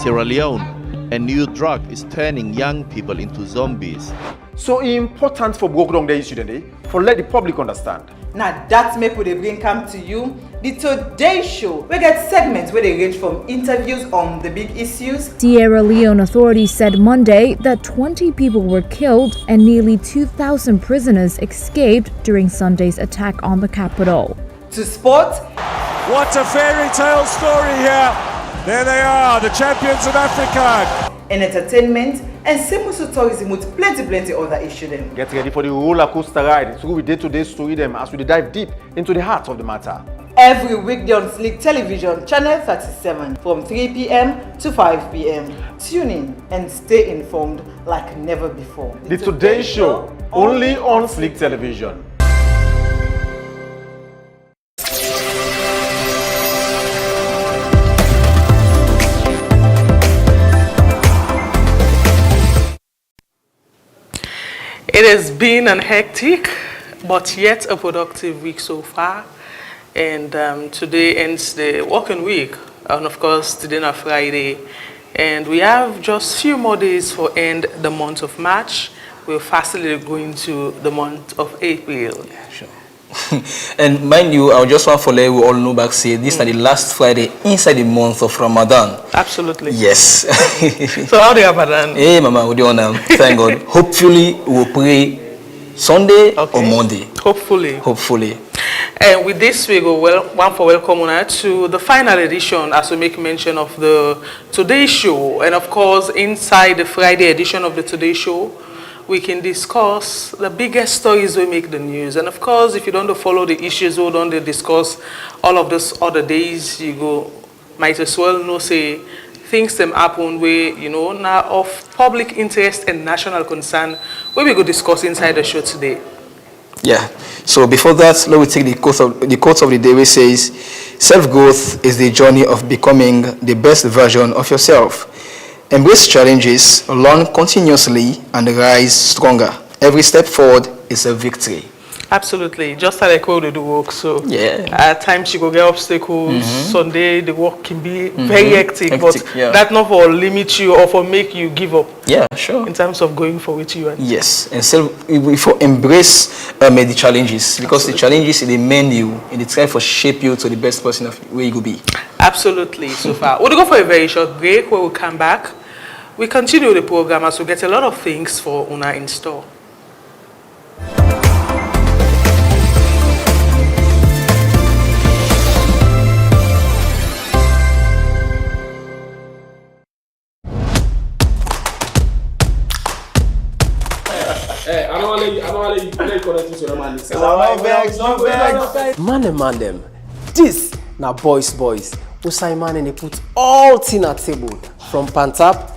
Sierra Leone, a new drug is turning young people into zombies. So important for break down the issue today, for let the public understand. Now that's make we dey bring come to you the Today Show. We get segments where they range from interviews on the big issues. Sierra Leone authorities said Monday that 20 people were killed and nearly 2,000 prisoners escaped during Sunday's attack on the capital. To sport. What a fairy tale story here. There they are, the champions of Africa. And entertainment and simple tourism with plenty other issues them. Get ready for the roller coaster ride through with day-to-day story them as we dive deep into the heart of the matter. Every weekday on Slick Television, Channel 37 from 3 p.m. to 5 p.m. Tune in and stay informed like never before. The Today Show, only on Slick Television. It has been an hectic, but yet a productive week so far. And today ends the working week, and of course today is Friday. And we have just few more days for end the month of March. We're fastly going to the month of April. Yeah, sure. And mind you, I just want to let we all know back say this is the last Friday inside the month of Ramadan. Absolutely. Yes. So how do you have Ramadan? Hey mama, we do thank God. Hopefully we'll pray Sunday or Monday. Hopefully. And with this we go one for welcome on to the final edition, as we make mention of the Today Show. And of course inside the Friday edition of the Today Show, we can discuss the biggest stories we make the news. And of course, if you don't follow the issues we don't discuss all of those other days, you go might as well know say things them happen where now of public interest and national concern where we go discuss inside the show today. Yeah. So before that, let me take the quote of the day, which says, self-growth is the journey of becoming the best version of yourself. Embrace challenges, learn continuously, and rise stronger. Every step forward is a victory. Absolutely. Just like how they do work. So yeah. At times you go get obstacles. Sunday the work can be very hectic, but yeah. that not for limit you or for make you give up. Yeah, sure. In terms of going for with you. And yes, and so we embrace the challenges, because the challenges they mend you and they try to shape you to the best person of where you will be. Absolutely. So far, we'll go for a very short break. Where we'll come back. We continue the program as we get a lot of things for Una in store. I don't let you play connecting to the man. Man them. This na boys. Usai man and they put all thing at table from Pantap.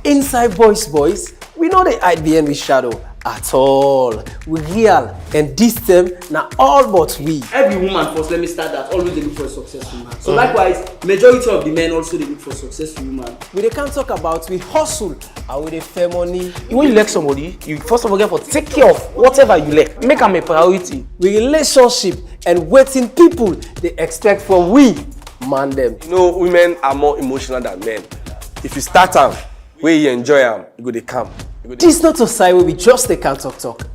Inside boys, we know they hide behind with shadow at all. We real, and this them now all but we. Every woman first, let me start that, always they look for a successful man. So likewise, majority of the men also they look for a successful woman. We can't talk about we hustle and we dey fair money. When you like somebody, you first of all get for take care of whatever you like. Make them a priority. We relationship and waiting people they expect from we. Man them. Women are more emotional than men. If you start them, where you enjoy them, you go they come. This not a side where we just they can't talk.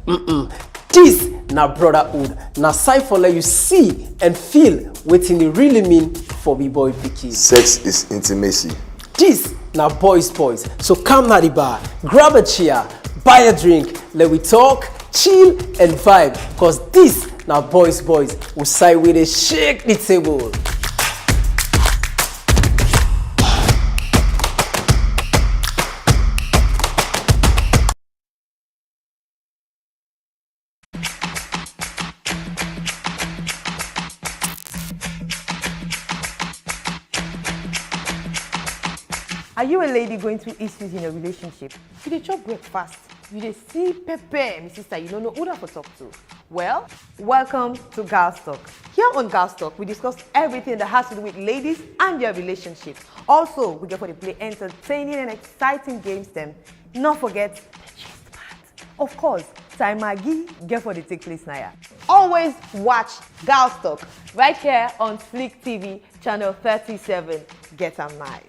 This na brotherhood. Na side for let you see and feel waiting they really mean for we boy picky. Sex is intimacy. This na boys. So come na the bar, grab a chair, buy a drink, let we talk, chill and vibe. Cause this na boys who side where they shake the table. Are you a lady going through issues in a relationship? You dey chop breakfast, you dey see pepper, my sister, you don't know who to talk to. Well, welcome to Girls Talk. Here on Girls Talk, we discuss everything that has to do with ladies and their relationships. Also, we get for the play entertaining and exciting games them. Not forget the gist part. Of course, inside Maggie, get for the take place now. Always watch Girls Talk right here on Slick TV, channel 37. Get am nice.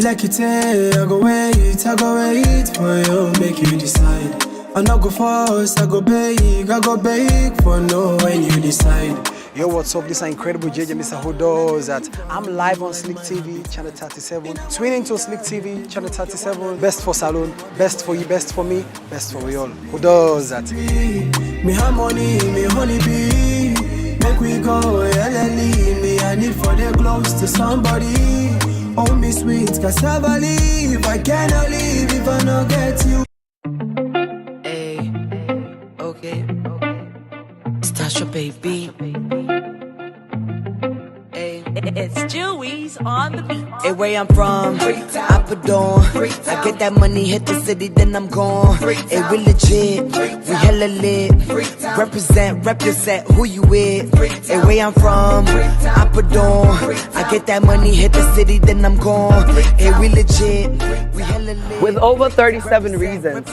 Like it, I go wait for you, make you decide. I not go force, I go beg for no when you decide. Yo, what's up? This is incredible JJ Mr. Who Does That. I'm live on Slick TV, channel 37. Tune into Slick TV, channel 37. Best for Salone, best for you, best for me, best for we all. Who does that? Me have money, me honey bee. Make we go, LLE. Me I need for the close to somebody. Oh, me sweet cassava leaf. I cannot leave if I not get you. Hey, okay. Stash your baby. Hey, it's Chewy's on the beat. Hey, where I'm from, I put on. I get that money, hit the city, then I'm gone. Hey, we legit, we hella lit. Represent who you with. Hey, where I'm from, I put on. I get that money, hit the city, then I'm gone. Hey, we legit, we hella lit. With over 37 reasons,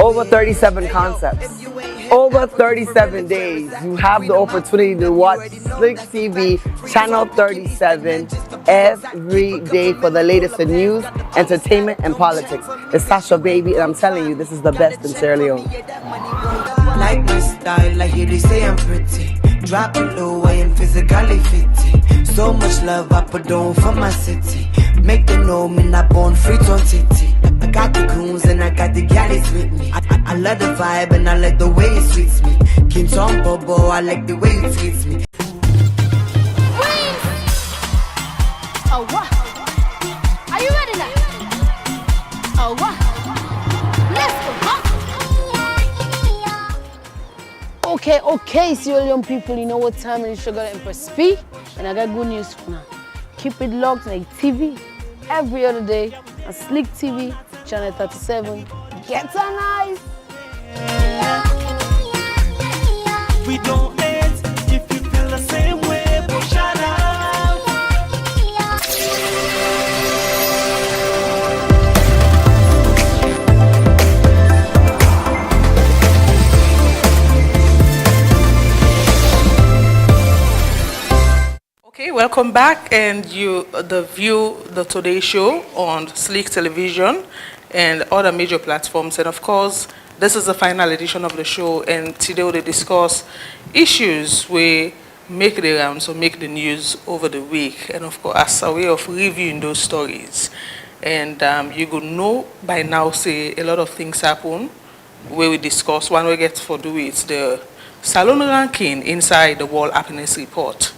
over 37 concepts, over 37 days, you have the opportunity to watch Slick TV, channel 37, every day for the latest in news, entertainment, and politics. It's Sasha Baby, and I'm telling you, this is the best in Sierra Leone. Like my style, I hear they say I'm pretty. Drop it low, I am physically fit. So much love I put on for my city. Make them know me not born free on titty. I got the goons and I got the galleys with me. I love the vibe and I like the way it sweets me. King Tom Bobo, I like the way it treats me. Oh, what? Are you ready now? Oh, what? Let's go, huh? Okay, Sierra Leone people, you know what time it is. Sugar Empress P, and I got good news for now. Keep it locked like TV every other day on Slick TV, channel 37. Get a nice. We don't end if you feel the same way, push it out. Okay, welcome back, and view the Today Show on Slick Television and other major platforms. And of course, this is the final edition of the show, and today we'll discuss issues we make the rounds or make the news over the week, and of course, as a way of reviewing those stories. And you could know by now, say a lot of things happen where we discuss. One we get for do is the Salone ranking inside the World Happiness Report.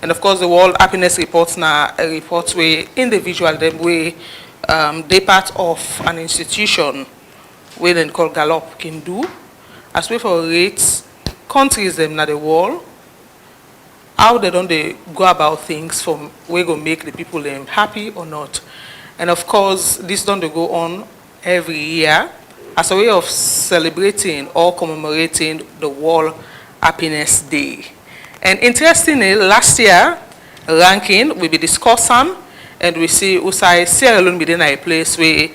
And of course, the World Happiness Report now a report where individual them way they part of an institution where they call Gallup can do as way for rates countries them na the world, how they don't they go about things from where go make the people them happy or not. And of course, this don't they go on every year as a way of celebrating or commemorating the World Happiness Day. And interestingly, last year, ranking will be discussing, and we see Usai Sierra Leone within a place where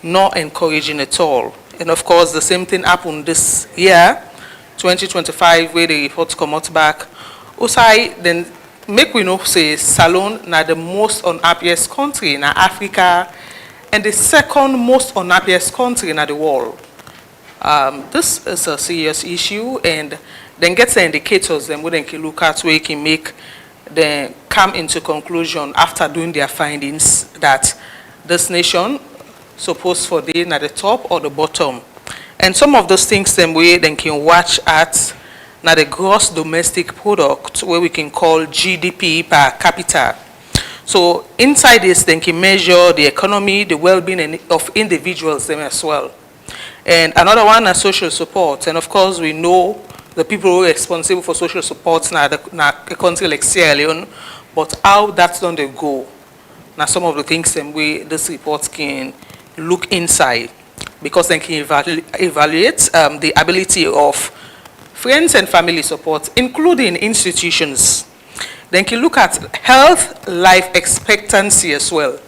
not encouraging at all. And of course, the same thing happened this year, 2025, where the reports come out back. Usai then make we know say Salone na the most unhappiest country in Africa, and the second most unhappiest country in the world. This is a serious issue, and then get the indicators then we can look at where you can make them come into conclusion after doing their findings that this nation supposed for being at the top or the bottom. And some of those things then we then can watch at now the gross domestic product, where we can call GDP per capita. So inside this then can measure the economy, the well-being of individuals them as well. And another one is social support. And of course we know the people who are responsible for social support now a country like Sierra Leone, but how that's done they go. Now some of the things that this report can look inside. because they can evaluate the ability of friends and family support, including institutions. They can look at health life expectancy as well.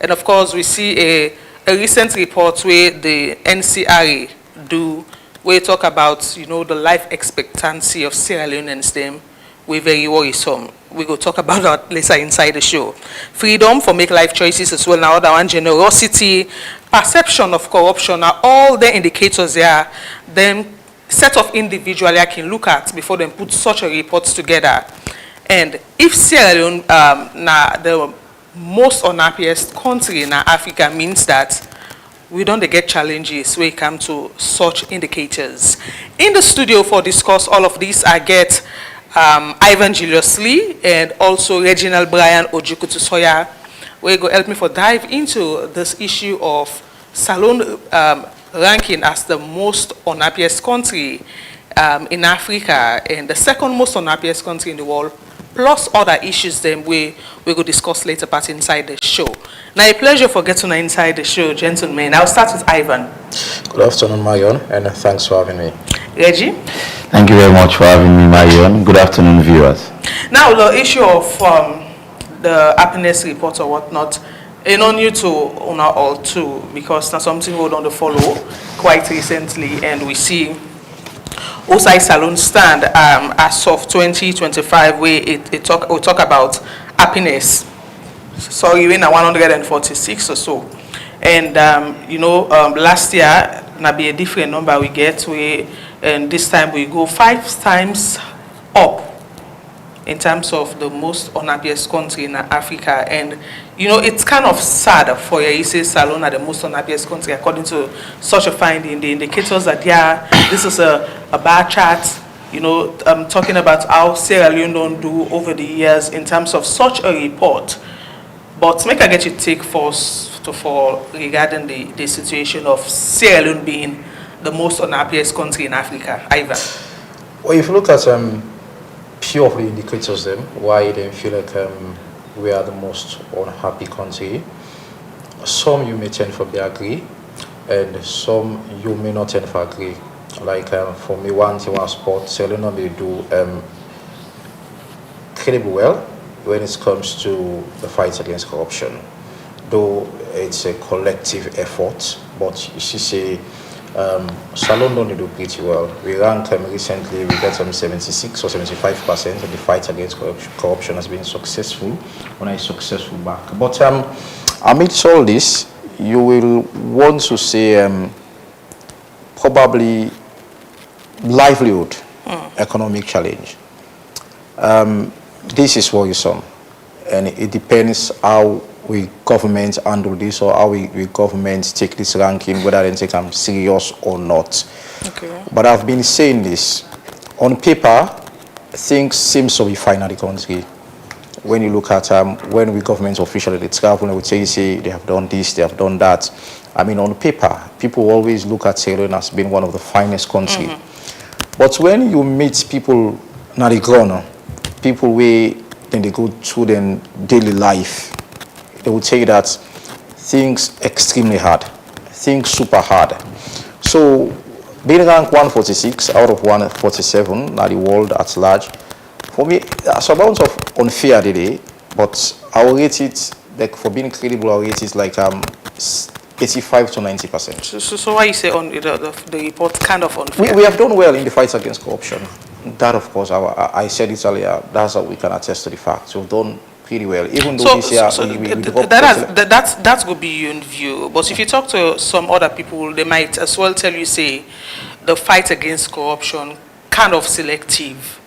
And of course, we see a recent report where the NCRA do, where we talk about, you know, the life expectancy of Sierra Leoneans, them, we're very worrisome. We will talk about that later inside the show. Freedom for make life choices as well. Now, other one, generosity, perception of corruption are all the indicators there. Then set of individuals I can look at before they put such a report together. And if Sierra Leone, the most unhappiest country in Africa, means that we don't get challenges when it comes to such indicators. In the studio for discuss all of this, I get Ivan Julius Lee and also Reginald Brian Ojikutu-Soya, where go help me for dive into this issue of Salone ranking as the most unhappiest country in Africa and the second most unhappiest country in the world, plus other issues then we will discuss later part inside the show. Now, a pleasure for getting inside the show, gentlemen. I'll start with Ivan. Good afternoon, Marion, and thanks for having me. Reggie? Thank you very much for having me, Marion. Good afternoon, viewers. Now, the issue of the happiness report or whatnot, it's not new to Una all too, because that's something we don't follow quite recently, and we see Osai Salone stand as of 2025, where we talk about happiness. Sorry, we're at 146 or so. And, last year, now be a different number we get, and this time we go 5 times up in terms of the most unhappiest country in Africa. And, it's kind of sad for you say Salone are the most unhappiest country according to such a finding. The indicators are there. This is a bar chart, talking about how Sierra Leone don't do over the years in terms of such a report. But make I get your take first for regarding the situation of Sierra Leone being the most unhappiest country in Africa. Ivan. Well, if you look at pure of the indicators, then why they feel like we are the most unhappy country, some you may tend to agree, and some you may not tend to agree. Like for me, one thing was sport, Sierra Leone may do incredibly well when it comes to the fight against corruption. Though it's a collective effort, but you see, Salone don't do pretty well. We ranked recently, we got 76 or 75%, and the fight against corruption has been successful on a successful back. But amidst all this, you will want to say probably livelihood, economic challenge. This is worrisome, and it depends how we government handle this or how we government take this ranking, whether they take them serious or not. Okay. But I've been saying this. On paper, things seem to be fine at the country. When you look at when we government officially they travel, they would say they have done this, they have done that. I mean, on paper, people always look at Sierra Leone as being one of the finest countries. But when you meet people on the ground, people where then they go through their daily life, they will tell you that things extremely hard, things super hard. So being ranked 146 out of 147, now the world at large, for me, there's a amount of unfair today, but I'll rate it, like for being credible, I'll rate it like 85 to 90%. So why you say on the report kind of unfair? We have done well in the fight against corruption. That, of course, I said it earlier, that's how we can attest to the fact. We've done pretty well, even though this year that would be your view. But if you talk to some other people, they might as well tell you, say, the fight against corruption kind of selective.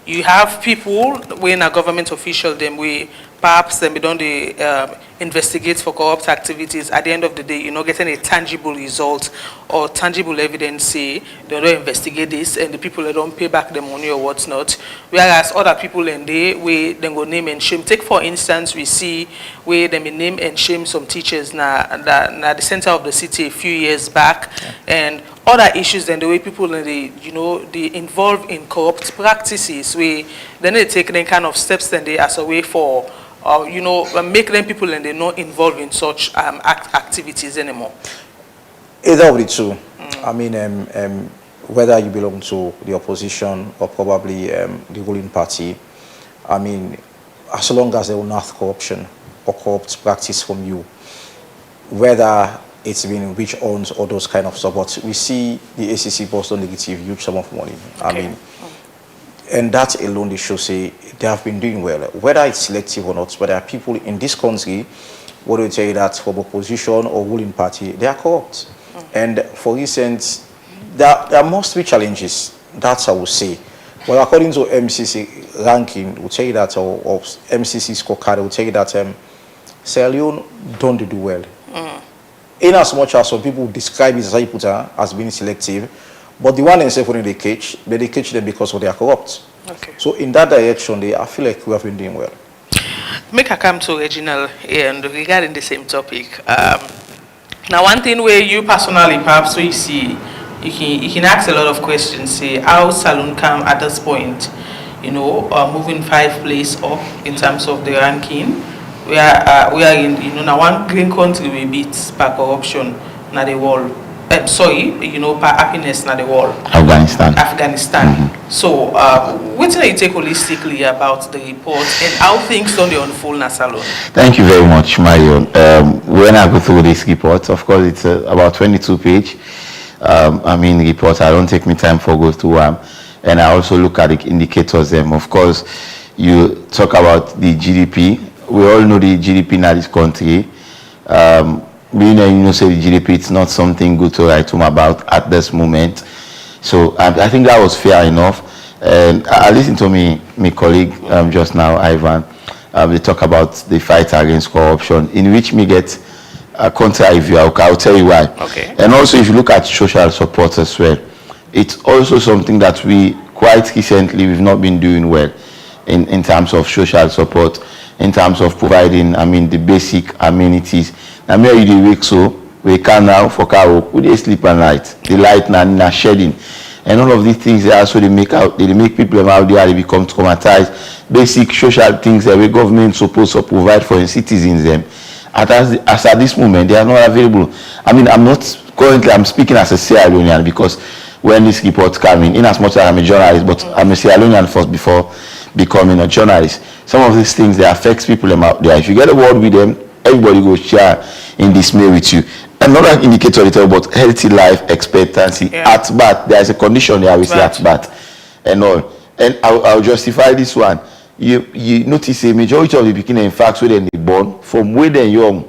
You have people when a government official them we perhaps them we don't investigate for corrupt activities. At the end of the day, you're not getting a tangible result or tangible evidence. Say they don't investigate this, and the people that don't pay back the money or what's not. Whereas other people in there we then go name and shame. Take for instance, we see where they may name and shame some teachers na the center of the city a few years back, and other issues than the way people in they involved in corrupt practices. We then they take them kind of steps then they as a way for make them people and they're not involved in such activities anymore. Either of the two. I mean, whether you belong to the opposition or probably the ruling party, I mean, as long as they will not have corruption or corrupt practice from you, whether it's been rich owns or those kind of stuff, but we see the ACC boss don't negative huge sum of money. I mean, and that alone they should say they have been doing well, whether it's selective or not. But there are people in this country, what do you say, that from opposition or ruling party, they are corrupt. And for instance, there must be challenges. That's I would say. Well, according to MCC ranking, we'll tell you that, or MCC scorecard, we'll tell you that Sierra Leone don't do well. In as much as some people describe it as being selective, but the one themselves when they catch them because of they are corrupt. Okay. So in that direction, I feel like we have been doing well. Make a come to Reginald and regarding the same topic. Now, one thing where you personally perhaps we see, you can ask a lot of questions. Say how Saloon come at this point, you know, moving 5 places up in terms of the ranking. We are in, you know, now one green country we beat per corruption na the world. Sorry, you know, per happiness na the world. Afghanistan. So, what do you take holistically about the report and how things don't unfold na Salone? Thank you very much, Mario. When I go through this report, of course, it's about 22 page. I mean, report. I don't take me time for go through them, and I also look at the indicators. Of course, you talk about the GDP. We all know the GDP in this country. You know, say the GDP, it's not something good to write home about at this moment. So I think that was fair enough. And I listened to my colleague just now, Ivan. They talk about the fight against corruption, in which me get a contrary view. I'll tell you why. Okay. And also, if you look at social support as well, it's also something that we quite recently we've not been doing well in terms of social support, in terms of providing, I mean, the basic amenities. I mean, you wake so we can now for car we they sleep at night. The light na shedding, and all of these things they also they make people out there they become traumatized. Basic social things that the government supposed to provide for the citizens them. As at this moment they are not available. I mean, I'm speaking as a Sierra Leonean because when this report came in as much as I'm a journalist, but I'm a Sierra Leonean first before becoming a journalist. Some of these things they affect people out there. If you get a word with them, everybody goes share in dismay with you. Another indicator they talk about healthy life expectancy. At birth, there is a condition there we say at birth and all. And I'll justify this one. You notice a majority of the beginning, in fact, when they're born, from when they're young,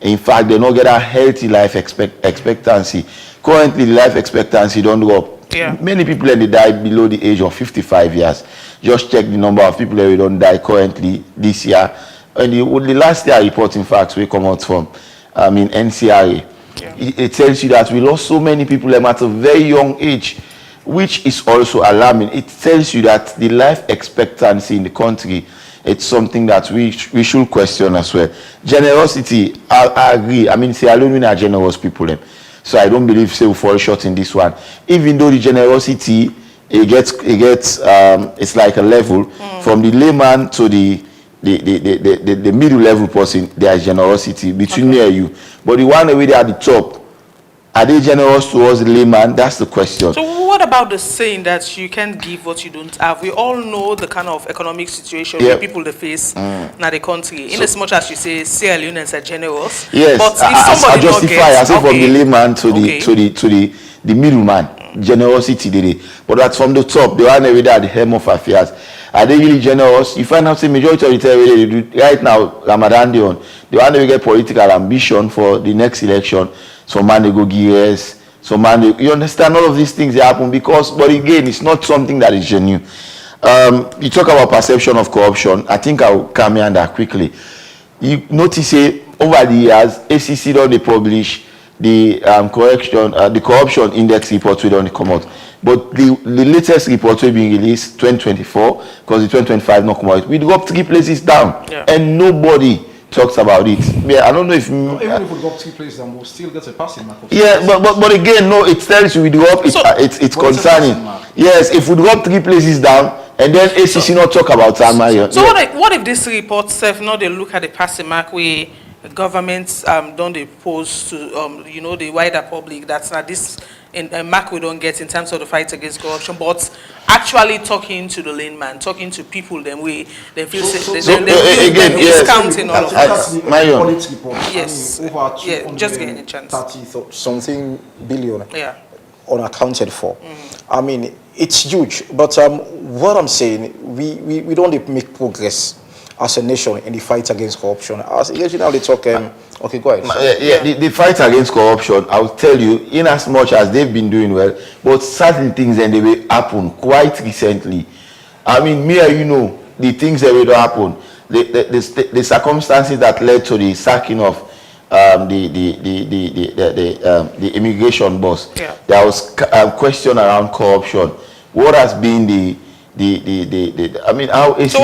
in fact, they don't get a healthy life expectancy. Currently, the life expectancy don't go up. Yeah. Many people they die below the age of 55 years. Just check the number of people that don't die currently this year. And the last year report, in fact, we come out from, I mean, NCRA. Yeah. It tells you that we lost so many people at a very young age, which is also alarming. It tells you that the life expectancy in the country, it's something that we should question as well. Generosity, I agree. I mean, Sierra Leone are generous people. So I don't believe we fall short in this one. Even though the generosity, it's like a level from the layman to the middle level person. There is generosity between me and you. But the one away there at the top, are they generous towards the layman? That's the question. So what about the saying that you can't give what you don't have? We all know the kind of economic situation people they face in the country. In as much as you say Sierra Leoneans are generous, yes, but if somebody I justify, I say from the layman to the middleman, generosity did it. But that's from the top. The one away there at the helm of affairs. Are they really generous? You find out the majority of the time they do right now, Ramadan they want to get political ambition for the next election. Some man they go gears, some man you understand all of these things they happen because, but again, it's not something that is genuine. You talk about perception of corruption. I think I'll come in that quickly. You notice over the years, ACC don't they publish the corruption index report we don't come out. But the latest report will be released 2024 because the 2025 not come out. We drop 3 places down and nobody talks about it. Yeah, I don't know if even if we drop 3 places down, we'll still get a passing mark. Yeah, but again, no, it tells you we drop. It's concerning. Yes, if we drop 3 places down and then ACC not talk about San Mario. So what if this report self not they look at the passing mark we governments don't oppose to you know, the wider public. That's not this mark we don't get in terms of the fight against corruption, but actually talking to the layman, talking to people, then we they feel discounting all of that. Yes, yeah, just getting a chance. 30-something billion. Yeah. Unaccounted for. I mean, it's huge. But what I'm saying, we don't make progress as a nation in the fight against corruption. As originally talking, okay, go ahead. The fight against corruption, I will tell you, in as much as they've been doing well, but certain things and they will happen quite recently. I mean, me and you know, the things that will happen, the circumstances that led to the sacking of the immigration boss. Yeah. There was question around corruption. What has been the I mean, how ACC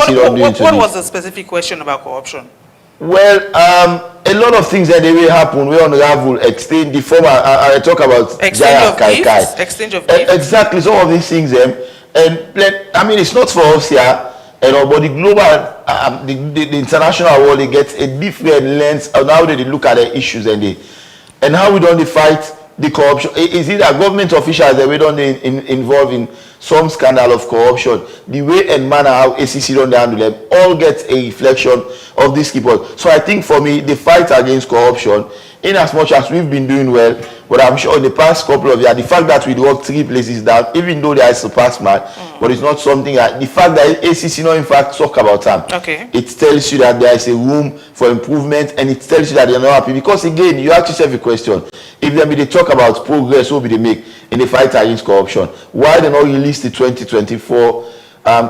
what was the specific question about corruption? Well, a lot of things that they will happen. We unravel, extend the former. I talk about exchange of gifts. Exactly, some of these things. And I mean, it's not for us here. You know, but the global, the international world, they get a different lens on how they look at the issues and how we don't fight the corruption. Is it that government officials that we don't involve in some scandal of corruption? The way and manner how ACC don't handle them all get a reflection of these people. So I think for me, the fight against corruption, in as much as we've been doing well, but I'm sure in the past couple of years, the fact that we work 3 places down, even though there is a pass mark, but it's not something that the fact that ACC not in fact talk about them. Okay. It tells you that there is a room for improvement, and it tells you that they're not happy. Because again, you ask yourself a question: if they talk about progress, what will they make in the fight against corruption? Why they not release the 2024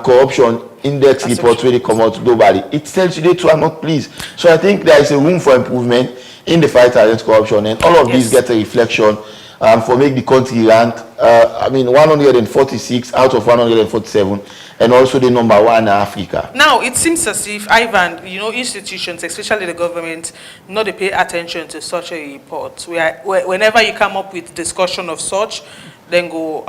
corruption index report where they come out globally? It tells you they too are not pleased. So I think there is a room for improvement in the fight against corruption, and all of these get a reflection for make the country rank. I mean, 146 out of 147, and also the number 1 in Africa. Now it seems as if, Ivan, you know, institutions, especially the government, not they pay attention to such a report. Whenever you come up with discussion of such, then go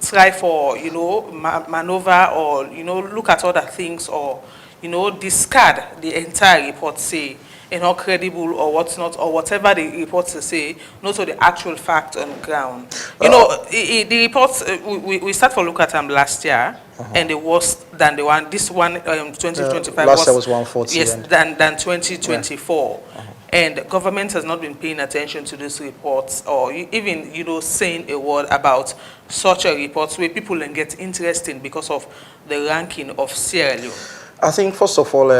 try for, you know, maneuver, or, you know, look at other things, or, you know, discard the entire report, say not credible or what's not, or whatever the reports say, not to the actual fact on the ground. You know, the reports, we start for look at them last year, and the worst than the one, this one, 2025 last year was 140. Yes, than 2024. Yeah. And government has not been paying attention to these reports, or even, you know, saying a word about such a report where people then get interested because of the ranking of Sierra Leone. I think, first of all,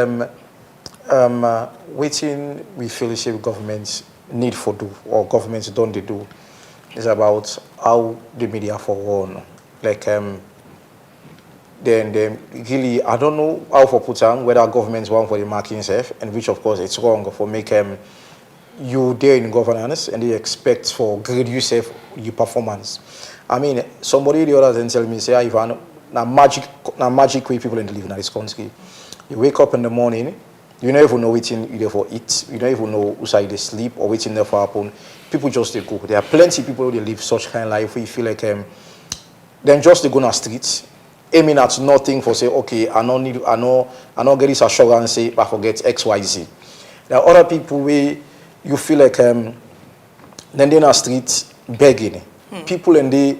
waiting we feel shape governments need for do, or governments don't they do, is about how the media for one. Like then really, I don't know how for put on whether governments want for the marking safe, and which of course it's wrong for make you there in governance and they expect for grade you safe your performance. I mean, somebody the other than tell me say, Ivan, na magic way people in live in this country. You wake up in the morning, you don't even know waiting you there for eat, you don't even know who's they sleep or waiting there for happen. People just they go. There are plenty of people who they live such kind of life where you feel like then just they go on the streets, aiming at nothing for say, okay, I don't get this assurance, say I forget XYZ. There are other people where you feel like then they're in the streets begging. People in the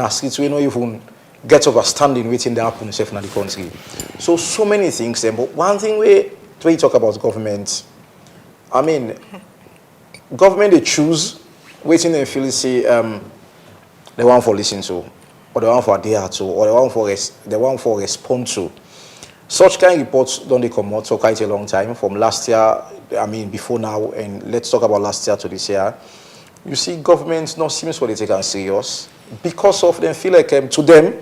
streets we don't even get understanding waiting they happen safe in the country. So many things, but one thing when you talk about government, I mean, government they choose waiting and feel say they want for listen to, or they want for adhere to, or they want for respond to. Such kind of reports don't they come out for quite a long time, from last year, I mean before now, and let's talk about last year to this year. You see governments not seems what they take as serious because of them feel like to them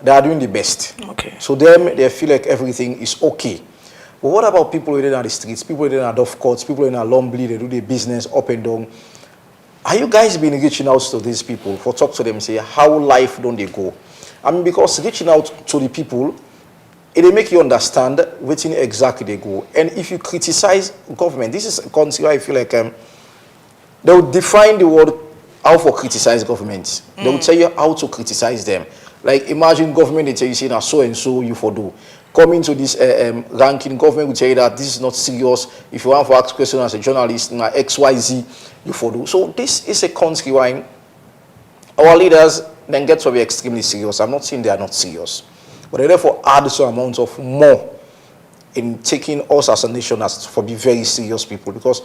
they are doing the best. Okay. So them they feel like everything is okay. But what about people within the streets, people within the Dove Courts, people in a Lombly, they do their business up and down? Are you guys been reaching out to these people for talk to them, say how life don't they go? I mean, because reaching out to the people, it make you understand where exactly they go. And if you criticize government, this is a country where I feel like they will define the word how for criticize governments. They will tell you how to criticize them. Like imagine government they tell you say now so and so you for do. coming to this ranking, government will tell you that this is not serious. If you want to ask questions as a journalist, XYZ, you follow. So this is a country where our leaders then get to be extremely serious. I'm not saying they are not serious, but they therefore add some amount of more in taking us as a nation as for be very serious people, because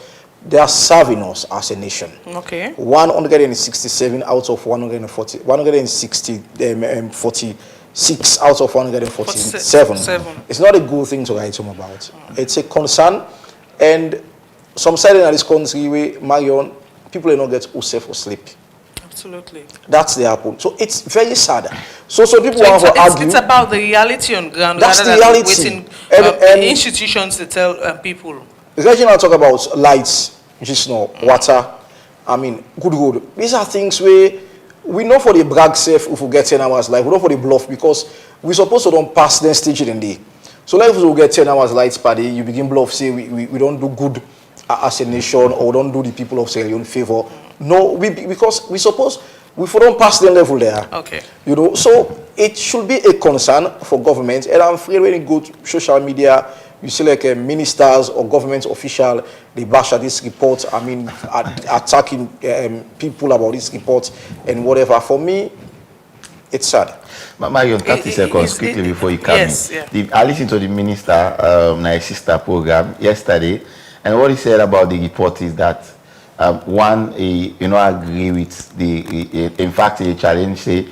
they are serving us as a nation. Okay. 167 out of 140, 46 out of 147. It's not a good thing to write home about. It's a concern, and some side in this country where Marion, people do not get safe for sleep. Absolutely. That's the apple. So it's very sad. So people want to argue. It's about the reality on ground. That's rather the than reality. waiting institutions to tell people. Especially now talk about lights, just water. I mean, good. These are things where we know for the brag safe if we get 10 hours light. We know for the bluff because we're supposed to don't pass the stage in the day. So like if we get 10 hours lights per day, you begin bluff, say we don't do good as a nation, or don't do the people of Sierra Leone favor. No, because we suppose we don't pass the level there. Okay. You know, so it should be a concern for government. And I'm afraid when you go to social media, you see like ministers or government official, they bash at this report. I mean, attacking people about this report and whatever. For me, it's sad. Marion, 30 seconds quickly before you come in. Yeah. I listened to the minister, my sister program yesterday, and what he said about the report is that one, agree with in fact, the challenge say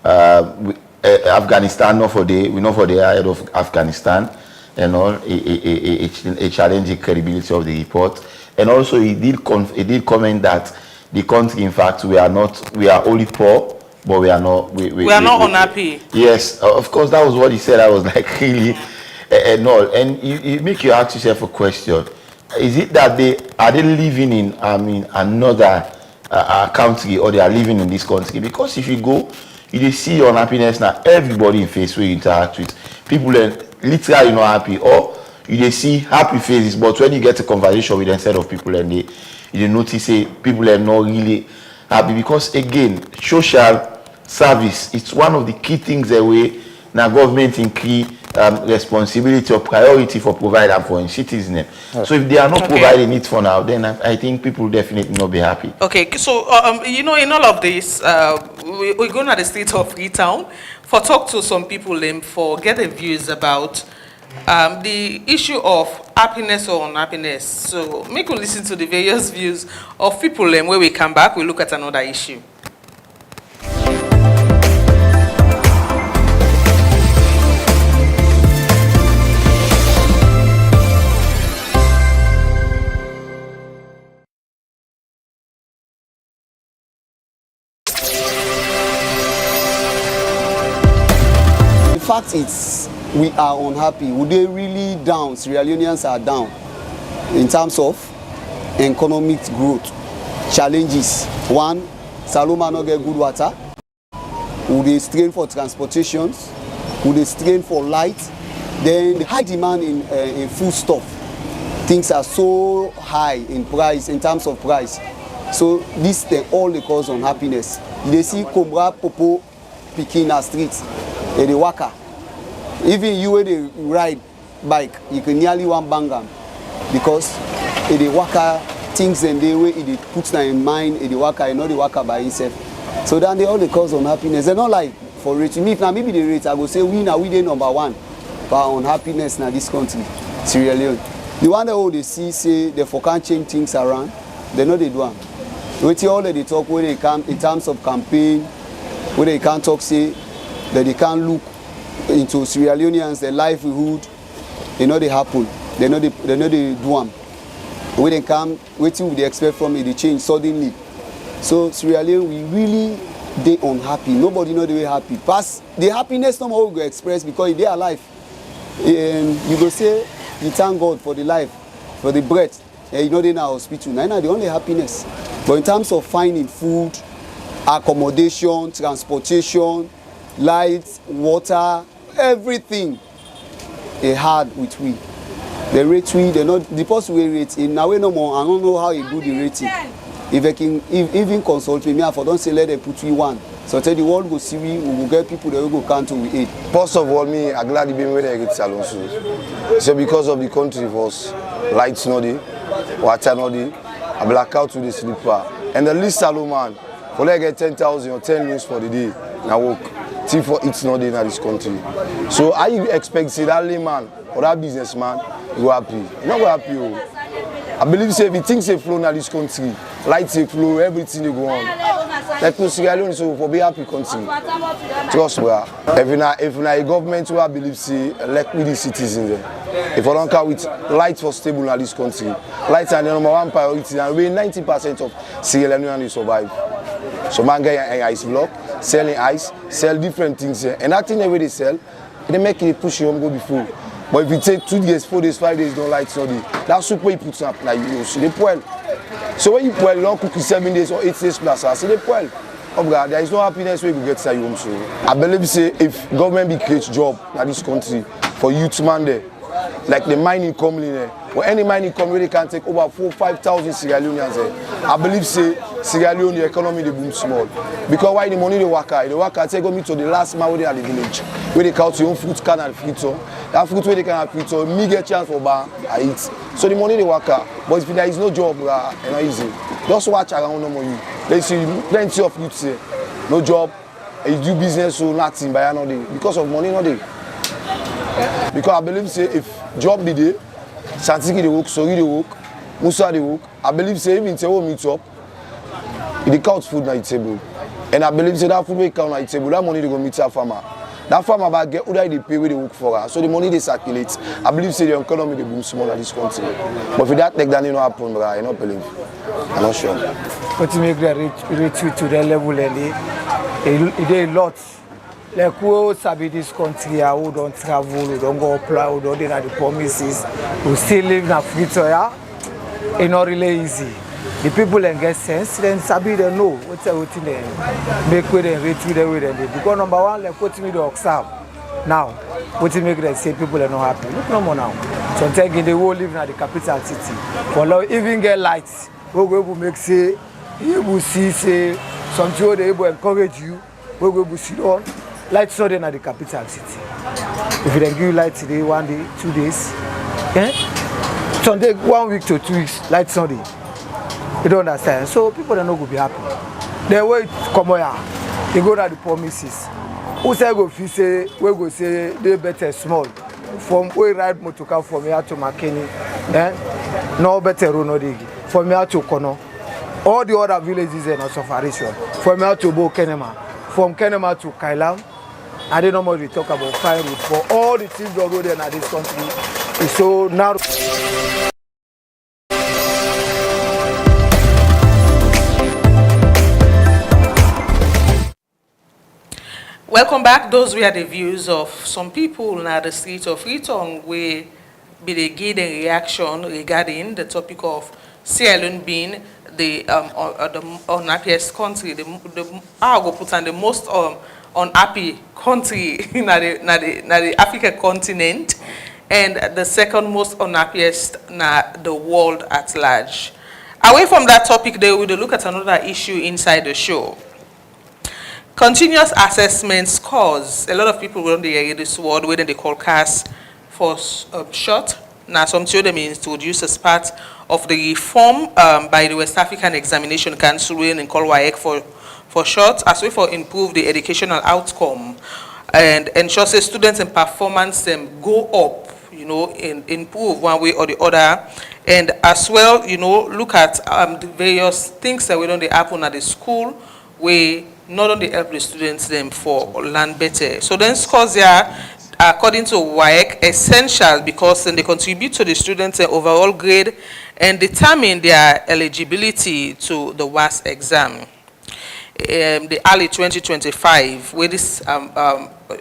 Afghanistan, we know for the head of Afghanistan, and all a challenge chredibility of the report, and also he did comment that the country, in fact, we are only poor, but we are not not unhappy. Yes, of course, that was what he said. I was like, really, and all, and you make you ask yourself a question. Is it that they living in another country, or they are living in this country? Because if you go, you see unhappiness now. Everybody in face where you interact with people, literally not happy, or you see happy faces. But when you get a conversation with them, instead of people, and you notice people are not really happy, because again, social service, it's one of the key things that we now government in key responsibility or priority for providing for citizens. So if they are not providing it for now, then I think people definitely not be happy. Okay, so in all of this, we're going to the state of Freetown for talk to some people for getting views about the issue of happiness or unhappiness. So make you listen to the various views of people. When we come back, we look at another issue. The fact is, we are unhappy. Would they really down? Sierra Leoneans are down in terms of economic growth challenges. One, Saloma not get good water. Would they strain for transportations? Would they strain for light? Then the high demand in food stuff. Things are so high in price, in terms of price. So this all the cause unhappiness. They see Cobra Popo picking a street, and they waka. Even you when they ride bike, you can nearly one bang them, because they waka things and they way they put them in mind, they waka, you know, they waka by himself. So then they all the cause unhappiness. They're not like for rate. Me now maybe the rate I go say we the number one for unhappiness in this country, Sierra Leone. The one that all they see say they can't change things around, they know they do them. With all that they talk where they can in terms of campaign, where they can't talk say that they can't look into Sierra Leoneans, their livelihood, they know they happen. They know they do them. When they come, waiting would they expect from it, they change suddenly. So Sierra Leone, we really they unhappy. Nobody know they were happy. Past the happiness no more will go express because they are alive. And you go say you thank God for the life, for the breath. And you know they in our hospital. Now the only happiness. But in terms of finding food, accommodation, transportation, lights, water, everything, they hard with we. The rate we, they not the post we rate in now no more. I don't know how you do the rating. If I can even consult with me, I don't say let them put you one. So tell the world go see we will get people that will go count we eat. First of all, me I glad to be where I get salon so because of the country was lights not there, water not there, I blackout with the slipper. And the least salon man, for like get 10,000 or 10 news for the day, now work. See for it's not in this country. So I expect say that layman or that businessman go happy. You not go happy. I believe say if he thinks they flow in this country, lights they flow, everything they go on. Let no Sierra Leone so for be happy country. Trust me. If na a government who I believe say elect with the citizens there. If I don't count with lights for stable in this country, lights are the number one priority and we 90% of Sierra Leone survive. So man get an ice block, selling ice, sell different things here. And that thing the way they sell, they make it push you home go before. But if you take 2 days, 4 days, 5 days, don't lights all day, that's super you put up like you see they poil. So when you poil, you don't cook 7 days or 8 days plus, I see they poil. Oh God, there is no happiness when you get to your home. So I believe say if government be create job in this country for youth man there, like the mining company there, or any mining company they can take over 4,000-5,000 Sierra Leoneans there. I believe say Sierra Leone the economy they boom small. Because why the money they work take me to the last man where they are the village, where they count your own fruit can and fruit. That fruit where they can have fruit, me get chance for bar, I eat. So the money they work but if there is no job, it's not easy. Just watch around no more you. They see plenty of youth here, no job, you do business so nothing by another day. Because of money no day. Because I believe say if job be there, Santiki they work, Sori they work, Musa they work, I believe say even if they meet up, they count food on the table. And I believe say that food will count on the table, that money they go meet that farmer. That farmer back get who they pay where they work for her. So the money they circulate. I believe say the economy they boom small in this country. But if that take that you know happen, but I don't believe. I'm not sure. But to make the reach to the level and they a lot. Like who sabi this country, who don't travel, who don't go apply, who don't do the promises, who still live in Africa, yeah? It's not really easy. The people and get sense, then sabi they know what's everything they make with them, reach with them. Because number one, like what me the observe now, what make them say people are not happy. Look no more now. Sometimes they will live in the capital city. For now, even get lights, we will make say, you will see say something they will encourage you, we will sit on. Lights not in the capital city. If they give you light today, 1 day, 2 days, Sunday 1 week to 2 weeks, lights not there. You don't understand. So people are not going to be happy. They wait come here. They go to the promises. Who say go feel say we go say they better small. From we ride motor car from here to Makeni, no better road no dig. From here to Kono, all the other villages are not sufferation. From here to Bo Kenema, from Kenema to Kailam. I don't know what we talk about fire road for all the things that go there in this country. It's so narrow. Welcome back. Those were the views of some people in the street of Freetown where they gave a reaction regarding the topic of Sierra Leone being the unhappiest country, I go put on the most unhappy country in the African continent, and the second most unhappiest in the world at large. Away from that topic, they will look at another issue inside the show. Continuous assessment scores. A lot of people around the area this word where they call CAS for short. Now some of them introduced as part of the reform by the West African Examination Council and called WAEC for short, as well for improve the educational outcome and ensure that students and performance them go up, you know, and improve one way or the other, and as well, you know, look at the various things that we don't happen at the school where not only help the students them for learn better. So then scores are, according to WAEC, essential because then they contribute to the students' overall grade and determine their eligibility to the WAS exam. The early 2025, where this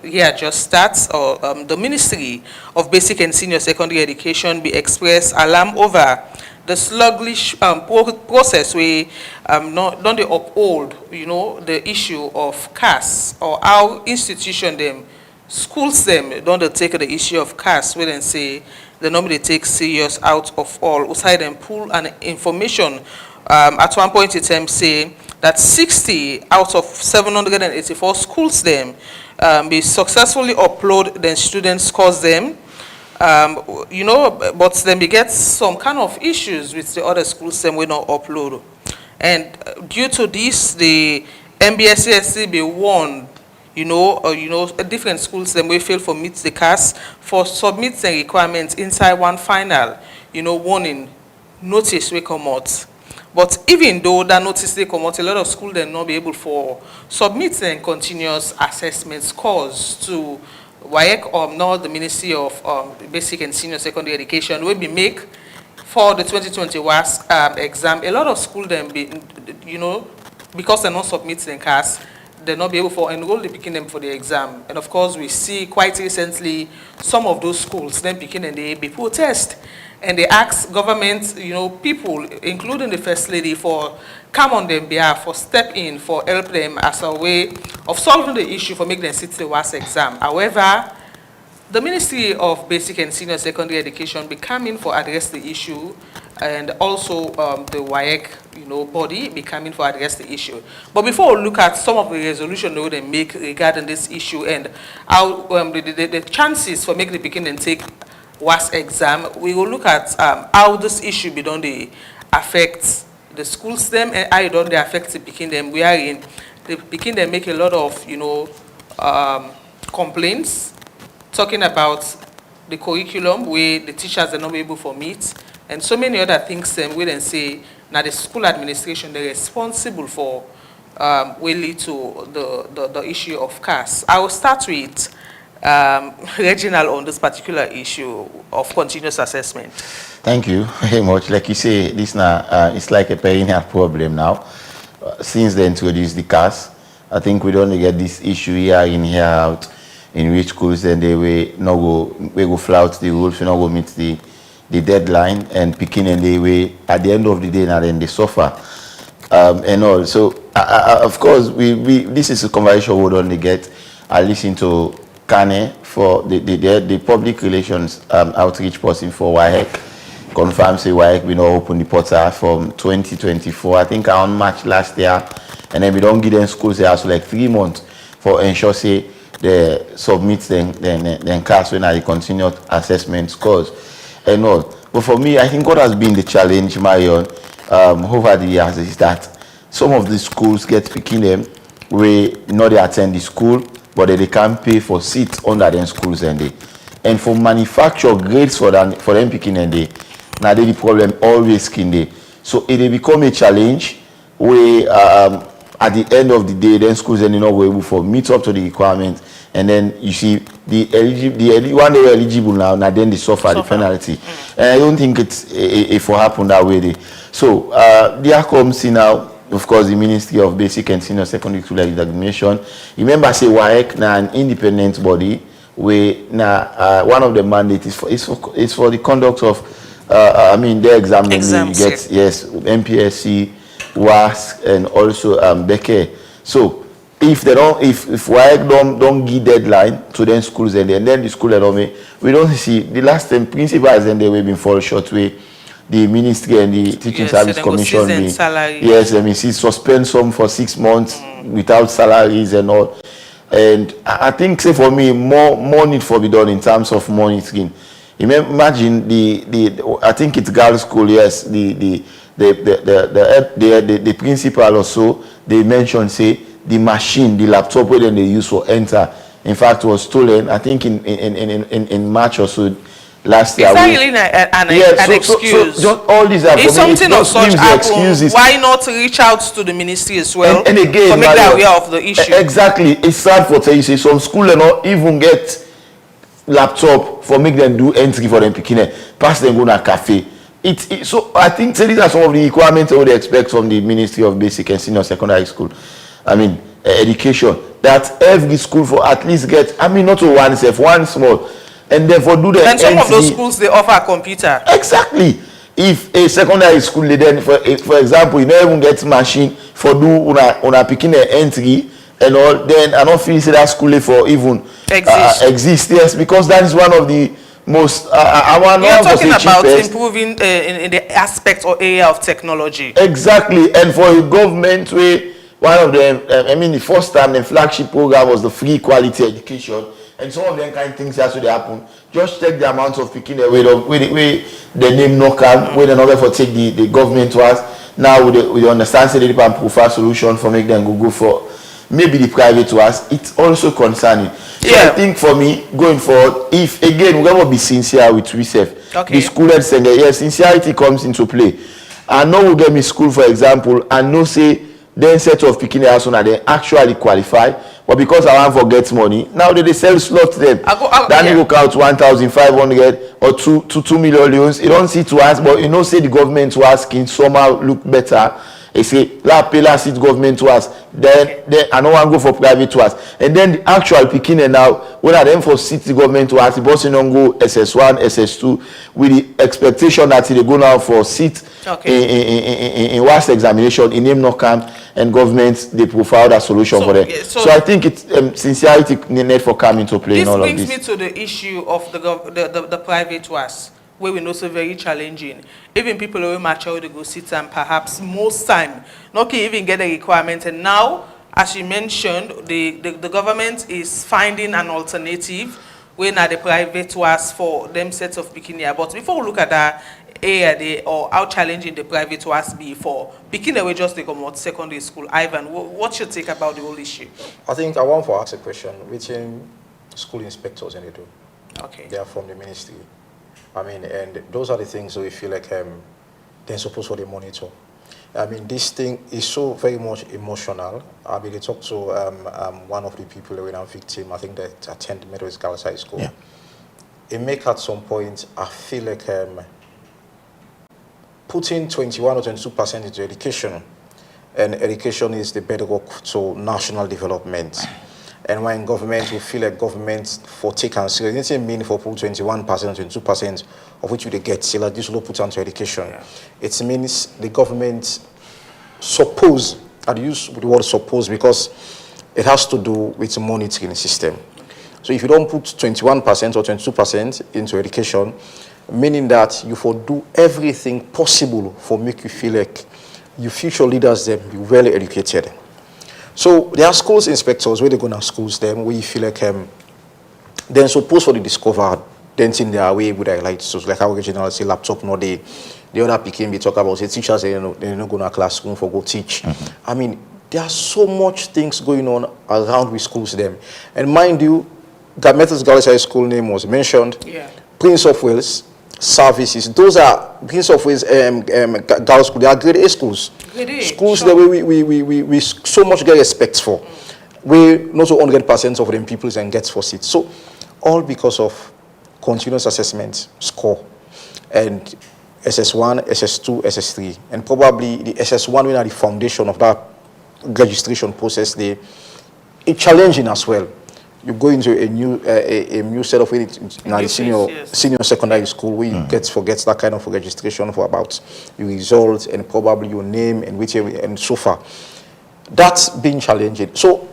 year just starts, or the Ministry of Basic and Senior Secondary Education be expressed alarm over the sluggish process where don't they uphold, you know, the issue of CAS, or how institution them, schools them, don't they take the issue of CAS where they say they normally take serious out of all, outside and pull an information. At one point in time say that 60 out of 784 schools them be successfully upload then students scores them. You know, but then we get some kind of issues with the other schools them we not upload. And due to this, the MBSCSC be warned, different schools them we fail for meet the CAS for submit the requirements inside one final, warning notice we come out. But even though that notice they come out, a lot of schools they not be able for submitting continuous assessment scores to WAEC or now the Ministry of Basic and Senior Secondary Education will be make for the 2020 WASC exam. A lot of schools then be, because they're not submitting CAS, they're not be able to enroll the picking them for the exam. And of course, we see quite recently some of those schools then picking and they be protest. And they ask government, people, including the First Lady, for come on their behalf, for step in, for help them as a way of solving the issue for making them sit the WASC exam. However, the Ministry of Basic and Senior Secondary Education be coming for address the issue, and also the WAEC, body be coming for address the issue. But before we look at some of the resolution they make regarding this issue and how the chances for making the beginning take WASC exam, we will look at how this issue be done they affect the schools them and how it don't they affect the picking them. We are in the picking them make a lot of complaints talking about the curriculum where the teachers are not able to meet and so many other things them we then say now the school administration they're responsible for will lead to the issue of CAS. I will start with Reginald on this particular issue of continuous assessment. Thank you very much. Like you say, this now it's like a perennial problem now. Since they introduced the CAS, I think we don't get this issue here in here out in which schools then they will not go flout the rules, we not go meet the deadline and picking and they will at the end of the day now then they suffer and all. So of course this is a conversation we don't get. I listen to Kane for the public relations outreach person for WAEC confirmed say WAEC we not open the portal from 2024. I think around March last year, and then we don't give them schools they have like 3 months for ensure say they submit then CAS when I continued assessment scores and all. But for me, I think what has been the challenge, Marion, over the years is that some of the schools get picking them where they attend the school, but they can't pay for seats under them schools and for manufacture grades for them picking and now the problem always skin day. So it become a challenge where at the end of the day, then schools are not able to meet up to the requirements, and then you see the one they were eligible now then they suffer the penalty. And I don't think it will happen that way. So there comes in now, of course, the Ministry of Basic and Senior Secondary School Examination. Remember, say WAEC now an independent body where now one of the mandates is for the conduct of their exam. Yes, MPSC, WASC, and also BECE. So if they don't, if WAEC don't give deadline to then schools and then the school we don't see the last time principals and they will be fall short way. The ministry and the teaching service commission see suspend some for 6 months without salaries and all. And I think say for me more need for be done in terms of monitoring. Imagine I think it's girls' school, yes, the principal also they mentioned say the machine, the laptop where they use for enter, in fact was stolen, I think in March or so last year. Is that really an excuse? So all these are if something of such happens, why not reach out to the ministry as well and again, to make them aware of the issue? Exactly. It's sad for you say some school not even get laptop for make them do entry for them picking pass them go to a cafe. So I think these are some of the requirements I would expect from the Ministry of Basic and Senior Secondary School. Education, that every school for at least get, not to one small, and therefore do the. And some of those schools they offer a computer. Exactly. If a secondary school they then, for example, you don't even get machine for do una picking an entry and all, then I don't feel say that school for even exist. Yes, because that is one of the most, I want You're to talking say about cheapest. improving in the aspect or area of technology. Exactly, and for a government where one of them, I mean, the first time the flagship program was the free quality education, and some of them kind of things that's what they happen. Just check the amount of picking away the name no come, where the number for take the government was. Now with the understand say they can prefer solution for make them go for maybe the private to us. It's also concerning. So I think for me going forward, if again we're going to be sincere with ourselves, the school head saying yes, sincerity comes into play. I know we get me school for example, and no say then set of picking the house on they actually qualify, but because I want forget money, now they sell slot them. Then you look out 1,500 or 2 million loans. You don't see to ask, but you know say the government to asking somehow look better. They say la pay la seat government to us, then I don't want to go for private to us. And then the actual picking now, when I then for city government to us, the boss don't go SS1, SS2 with the expectation that they go now for seat in last examination in name not come and government they provide a solution for them. So I think it's sincerity need for coming to play in all of this. This brings me to the issue of the private to us, where we know so very challenging. Even people who mature, they go sit and perhaps most time not can even get a requirement. And now, as you mentioned, the government is finding an alternative when at the private was for them sets of bikini. But before we look at that area or how challenging the private was be for bikini, we just take about secondary school. Ivan, what's your take about the whole issue? I think I want to ask a question. Which school inspectors and they do? Okay. They are from the ministry. I mean, and those are the things that we feel like they're supposed to monitor. I mean, this thing is so very much emotional. I mean, they talked to one of the people who were a victim, I think that attended Methodist Girls High School. Yeah. It make at some point, I feel like putting 21 or 22% into education, and education is the bedrock to national development. And when government will feel like government for take and serious, it doesn't mean for put 21%, 22% of which you get, so like this will put into education. Yeah. It means the government suppose, I'd use the word suppose because it has to do with the monitoring system. So if you don't put 21% or 22% into education, meaning that you for do everything possible for make you feel like your future leaders them be well educated. So there are schools inspectors where they go to schools them where you feel like they're supposed to discover then in their way with their lights. So like our original say laptop no the other picking we talk about say teachers they're not going to classroom for go teach. I mean there are so much things going on around with schools them. And mind you, that Methodist Girls High School name was mentioned. Yeah. Prince of Wales services. Those are Prince of Wales girls school. They are grade A schools. Schools that we so much get respect for. We not so 100% of them people and gets for seats. So all because of continuous assessment score and SS1, SS2, SS3, and probably the SS1 when are the foundation of that registration process. It's challenging as well. You go into a new set of senior secondary school where you forget that kind of registration for about your results and probably your name and which and so far. That's been challenging. So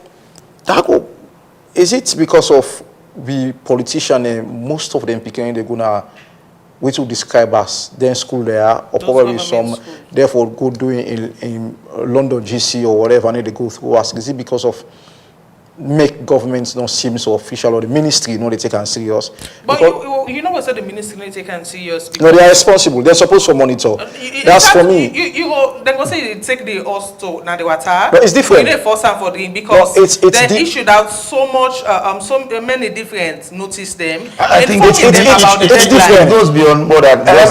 is it because of the politician and most of them picking they're gonna which will describe us then school there or probably some school. Therefore go doing in London GC or whatever and they go through us? Is it because of make governments not seem so official or the ministry they take and serious? But you know what said the ministry not take and serious? No, they are responsible. They're supposed to monitor. That's for me. They go say they take the us to now the water. But it's different. You need force them for the because they issued out so much so many different notice them. I think it's different. It goes beyond more than Mario,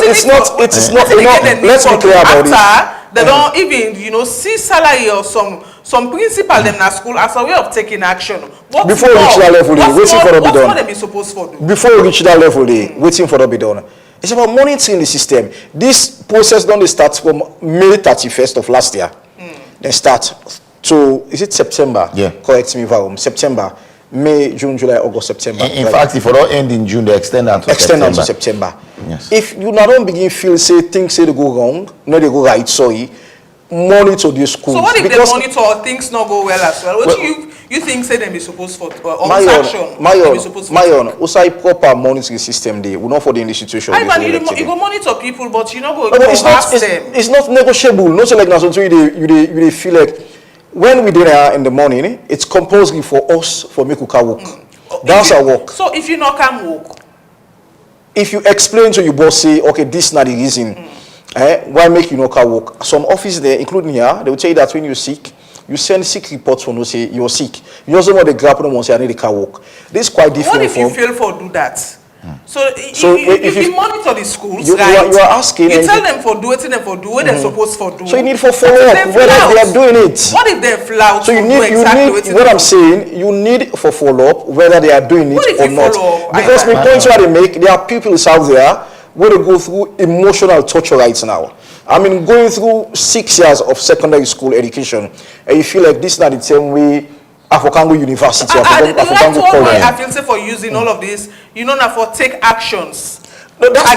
it's not. Let's be clear about it. They don't even see salary or some principal them na school as a way of taking action. Before we reach that level, waiting for to be done. What them is supposed to do? Before we reach that level, waiting for to be done. It's about monitoring the system. This process don't start from May 31st of last year. They start to is it September? Yeah. Correct me if I'm wrong. September, May, June, July, August, September. In fact, if it don't end in June, they extend that to September. Yes. If you not don't begin feel say things say they go wrong, no they go right, sorry. Monitor the schools. So what if they monitor things not go well as well? You think say them be supposed for action? Mayon, also proper monitoring system there. We not for the institution. You go monitor people, but you not go. No, but it's not negotiable. Not so like now. So you feel like when we dinner in the morning, it's compulsory for us for make uka work. That's our work. So if you not come work, if you explain to your boss, say, okay, this is not the reason. Why make you not work? Some office there, including here, they will tell you that when you're sick, you send sick reports for no say you're sick. You also want the grab and say I need a car work. This is quite different. What if you fail for do that? So if you monitor the schools, you are asking. You tell them for do it, and for do what they're supposed for do. So you need for follow up whether they are doing it. What if they flout? So you need what I'm saying. You need for follow up whether they are doing it or not. Because the points where they make, there are people out there where they go through emotional torture right now. I mean, going through 6 years of secondary school education, and you feel like this is not the same way Afokango University. I feel say for using all of this, you know, now for take actions. No, that's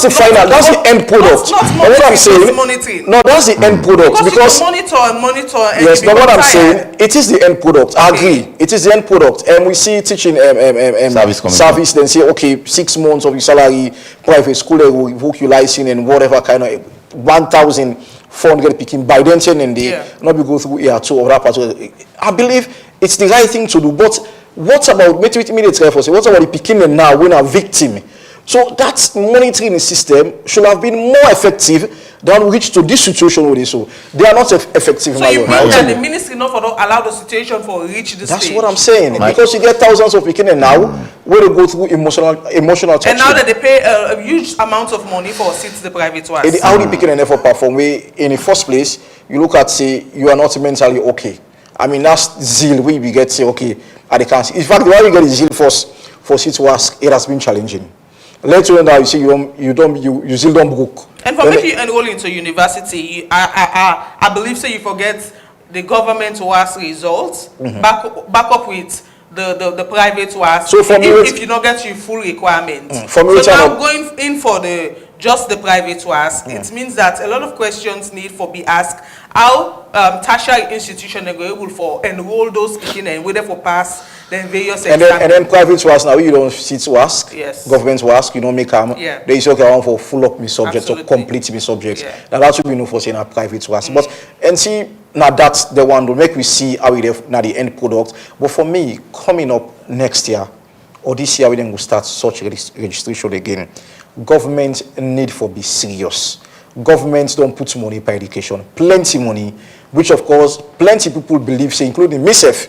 the final. That's the end product. What I'm saying, no, that's the end product because you monitor. Yes, but what I'm saying, it is the end product. I agree. It is the end product, and we see teaching service. Then say, okay, 6 months of your salary, private school they will revoke your license and whatever kind of 1,400 picking by then and they not be go through year 2 or that part. I believe it's the right thing to do. But what about what about the picking now when a victim? So that monitoring system should have been more effective than reach to this situation with this. So they are not effective. So you mean that the ministry not allow the situation for reach this That's stage? what I'm saying. Because you get thousands of people now where they go through emotional torture. And now that they pay a huge amount of money for seats the private ones. How they picking an effort perform way in the first place, you look at say you are not mentally okay. I mean that's zeal we get say okay at the council. In fact, the way we get the zeal first for seats to ask, it has been challenging. Later on, you see you still don't book. And for if you enroll into university, I believe so you forget the government WAS results, back up with the private WAS. So for if you don't get your full requirement. So now going in for just the private WAS, it means that a lot of questions need for be asked. How tertiary institution are able for enroll those speaking and whether for pass then various and then private WAS now you don't sit to ask. Yes. Government WAS you don't make them. Yeah. They say okay I want for full up my subject or complete my subjects. Yeah. Now that should be no for saying a private WAS. But and see now that's the one to make we see how we now the end product. But for me coming up next year or this year we then will start such registration again. Government need for be serious. Governments don't put money for education, plenty money, which of course plenty people believe, say including myself,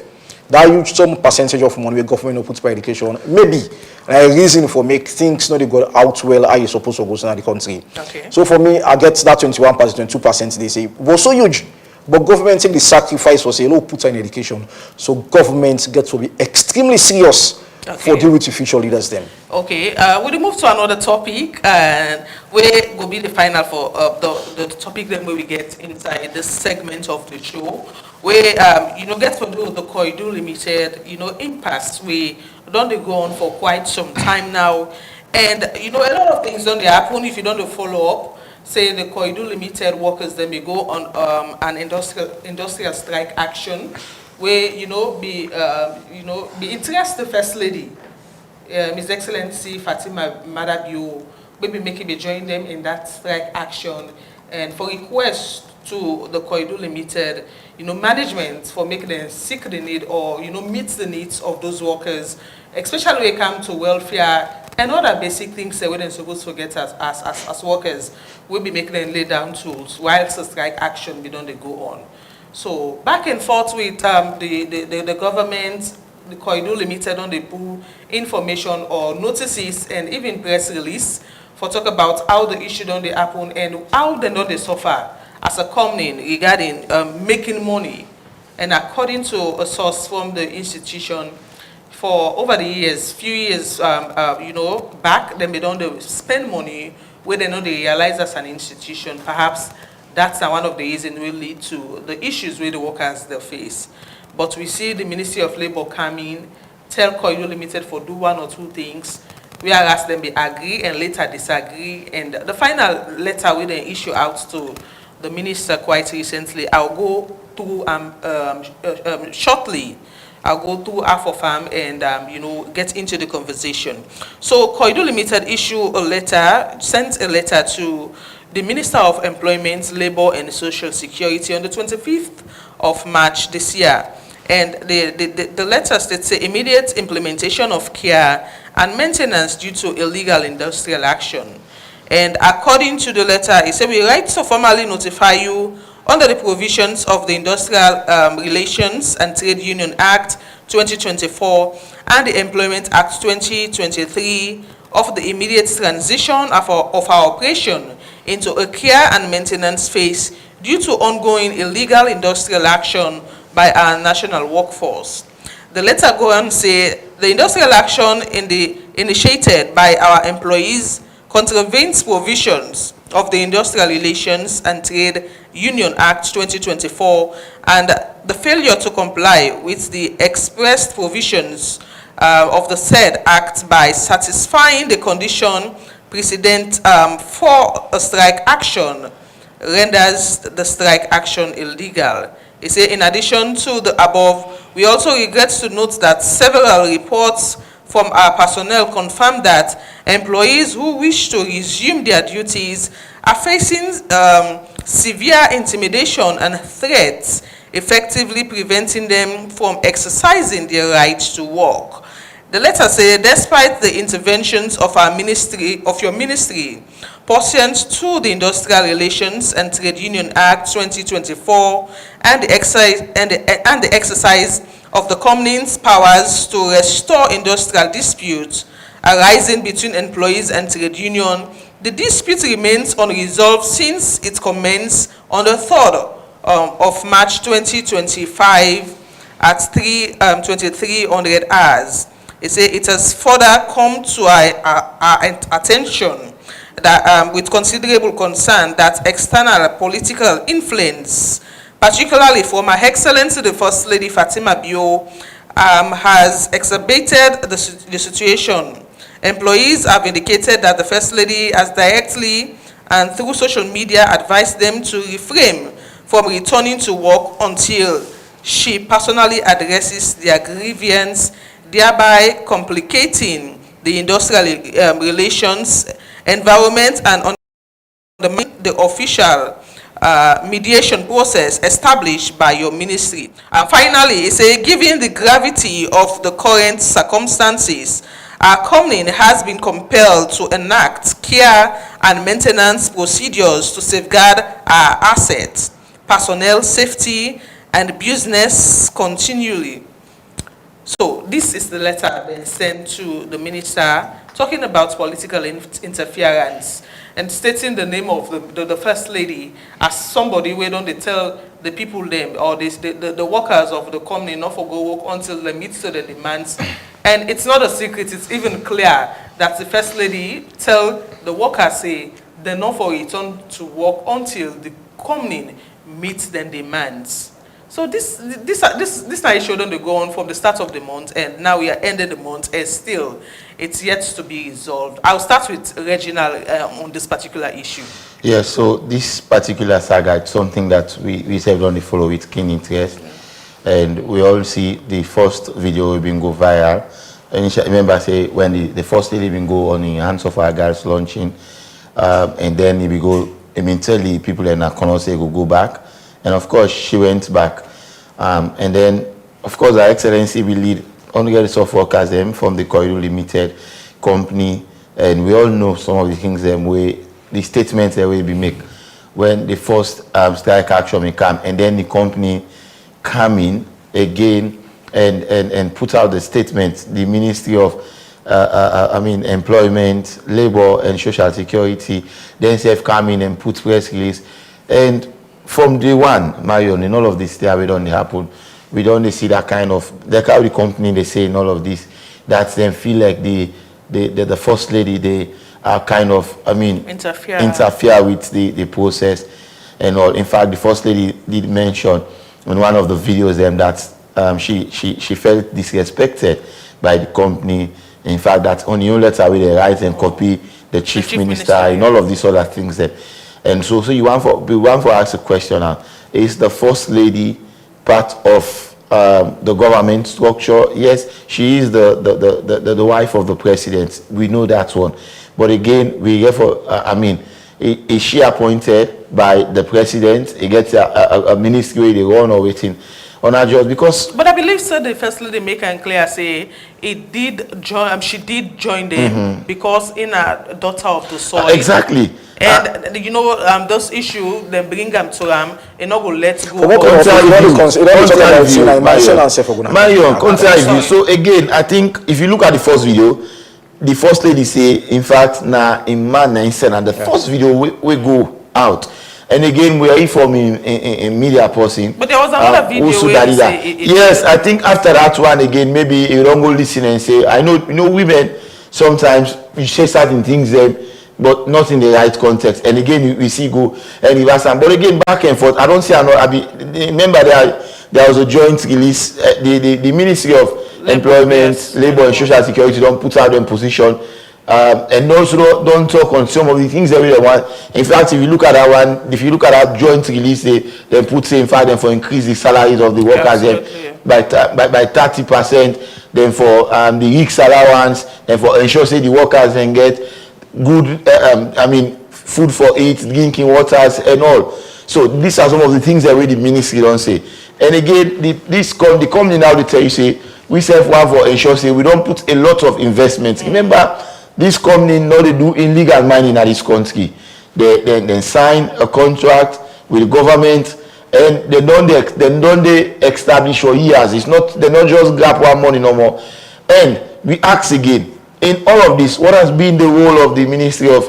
that huge some percentage of money the government don't put for education, maybe a reason for make things not go out well how you supposed to go to the country. Okay. So for me, I get that 21%, 22% they say was so huge. But government take the sacrifice for say, put in education. So government gets to be extremely serious. Okay. For deal with the future leaders then. Okay, we'll move to another topic and where will be the final for the topic then where we get inside this segment of the show where get to do the Koidu Limited, impasse we don't they go on for quite some time now and a lot of things don't they happen if you don't follow up. Say the Koidu Limited workers then we go on an industrial strike action where be interest the First Lady, His Excellency Fatima Madabiu, maybe making me join them in that strike action, and for request to the Koidu Limited, management for making them seek the need or meet the needs of those workers, especially when it comes to welfare and other basic things that we're not supposed to get as workers. We'll be making them lay down tools whilst the strike action we don't go on. So back and forth with the government, the Koidu Limited on the pull information or notices and even press release for talk about how the issue don't happen and how they don't suffer as a company regarding making money. And according to a source from the institution, for over the years, few years, back, then they don't spend money where they know they realize as an institution, perhaps. That's one of the reasons will lead to the issues with the workers they face. But we see the Ministry of Labour come in, tell Koidu Limited for do one or two things, whereas them they agree and later disagree. And the final letter we then issue out to the minister quite recently, I'll go through shortly. I'll go through half of them and, get into the conversation. So, Koidu Limited sent a letter to the Minister of Employment, Labour and Social Security on the 25th of March this year. And the letter states immediate implementation of care and maintenance due to illegal industrial action. And according to the letter, it said, we write to formally notify you under the provisions of the Industrial Relations and Trade Union Act 2024 and the Employment Act 2023 of the immediate transition of our operation into a care and maintenance phase due to ongoing illegal industrial action by our national workforce. The letter goes on to say the industrial action initiated by our employees contravenes provisions of the Industrial Relations and Trade Union Act 2024 and the failure to comply with the expressed provisions of the said act by satisfying the condition precedent for a strike action renders the strike action illegal. He said, in addition to the above, we also regret to note that several reports from our personnel confirm that employees who wish to resume their duties are facing severe intimidation and threats, effectively preventing them from exercising their right to work. The letter says, despite the interventions of your ministry, pursuant to the Industrial Relations and Trade Union Act 2024 and the exercise of the company's powers to restore industrial disputes arising between employees and trade union, the dispute remains unresolved since it commenced on the 3rd of March 2025 at 2300 hours. It says it has further come to our attention that with considerable concern that external political influence, particularly from Her Excellency the First Lady Fatima Bio, has exacerbated the situation. Employees have indicated that the First Lady has directly and through social media advised them to refrain from returning to work until she personally addresses their grievance, thereby complicating the industrial relations environment and undermining the official mediation process established by your ministry. And finally, it says, given the gravity of the current circumstances, our company has been compelled to enact care and maintenance procedures to safeguard our assets, personnel safety, and business continually. So this is the letter then sent to the minister talking about political interference and stating the name of the First Lady as somebody where don't they tell the people them or the workers of the company not for go work until they meet to the demands. And it's not a secret, it's even clear that the First Lady tell the workers say they're not for return to work until the company meets the demands. So this issue don't go on from the start of the month, and now we are ending the month, and still it's yet to be resolved. I'll start with Reginald on this particular issue. Yeah, so this particular saga is something that we only follow with keen interest. And we all see the first video will been go viral. And I remember say when the first lady been go on the hands of our girls launching, and then he will go immediately people in Nakono say go back. And of course she went back. And then of course Her Excellency will lead undergraduate of workers them from the Koidu Limited company, and we all know some of the things them way the statements that will be made when the first strike action may come, and then the company come in again and put out the statement. The Ministry of Employment, Labour and Social Security then have come in and put press release. And from day one, Marion, in all of this that we don't happen, we don't see that kind of like how the company they say in all of this that then feel like the First Lady they are kind of interfere with the process and all. In fact, the First Lady did mention in one of the videos them that she felt disrespected by the company. In fact, that on your letter with the write and copy the chief minister and all of these other things there. And so you want for ask a question now. Is the First Lady part of the government structure. Yes, she is the wife of the president. We know that one. But again, we therefore, is she appointed by the president? He gets a ministry, they run or waiting on her jobs because. But I believe, sir, the First Lady make and clear say it did join. She did join them because in a daughter of the soil. Exactly. And you know, those issues, then bring them to them, and not go let go. So again, I think if you look at the first video, the First Lady say, in fact, in man and the first video we go out. And again, we are informing in media person. But there was another video where you say yes, I think after that one again, maybe you don't go listen and say, I know, women sometimes you say certain things then, but not in the right context. And again, we see go and reverse. But again, back and forth, I don't see another. Remember, there was a joint release. The Ministry of Employment, Labor and Social Security don't put out in position. And also don't talk on some of the things that we want. In fact, if you look at that one, if you look at that joint release, they put in fact them for increase the salaries of the workers by 30%, then for the week's allowance, and for ensure say the workers can get good food for eat, drinking waters and all. So these are some of the things that the ministry don't say. And again, the company now they tell you say we self one for ensure say we don't put a lot of investments. Remember, this company now they do illegal mining in this country. They sign a contract with the government and they don't establish for years. It's not they not just grab one money no more. And we ask again, in all of this, what has been the role of the Ministry of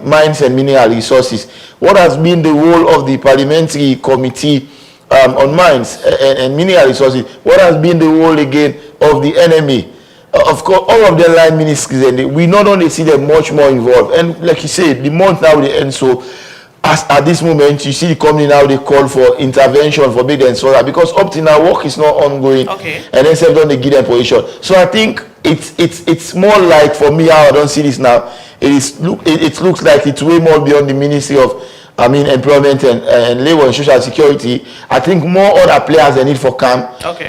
Mines and Mineral Resources? What has been the role of the Parliamentary Committee on Mines and Mineral Resources? What has been the role again of the NMA? Of course, all of the line ministries, and we not only see them much more involved. And like you said, the month now they end. So at this moment, you see the company now they call for intervention for big and solar because up to now work is not ongoing. Okay. And then self don't they give them position. So I think it's more like for me how I don't see this now. It looks like it's way more beyond the Ministry of Employment and Labor and Social Security. I think more other players they need for come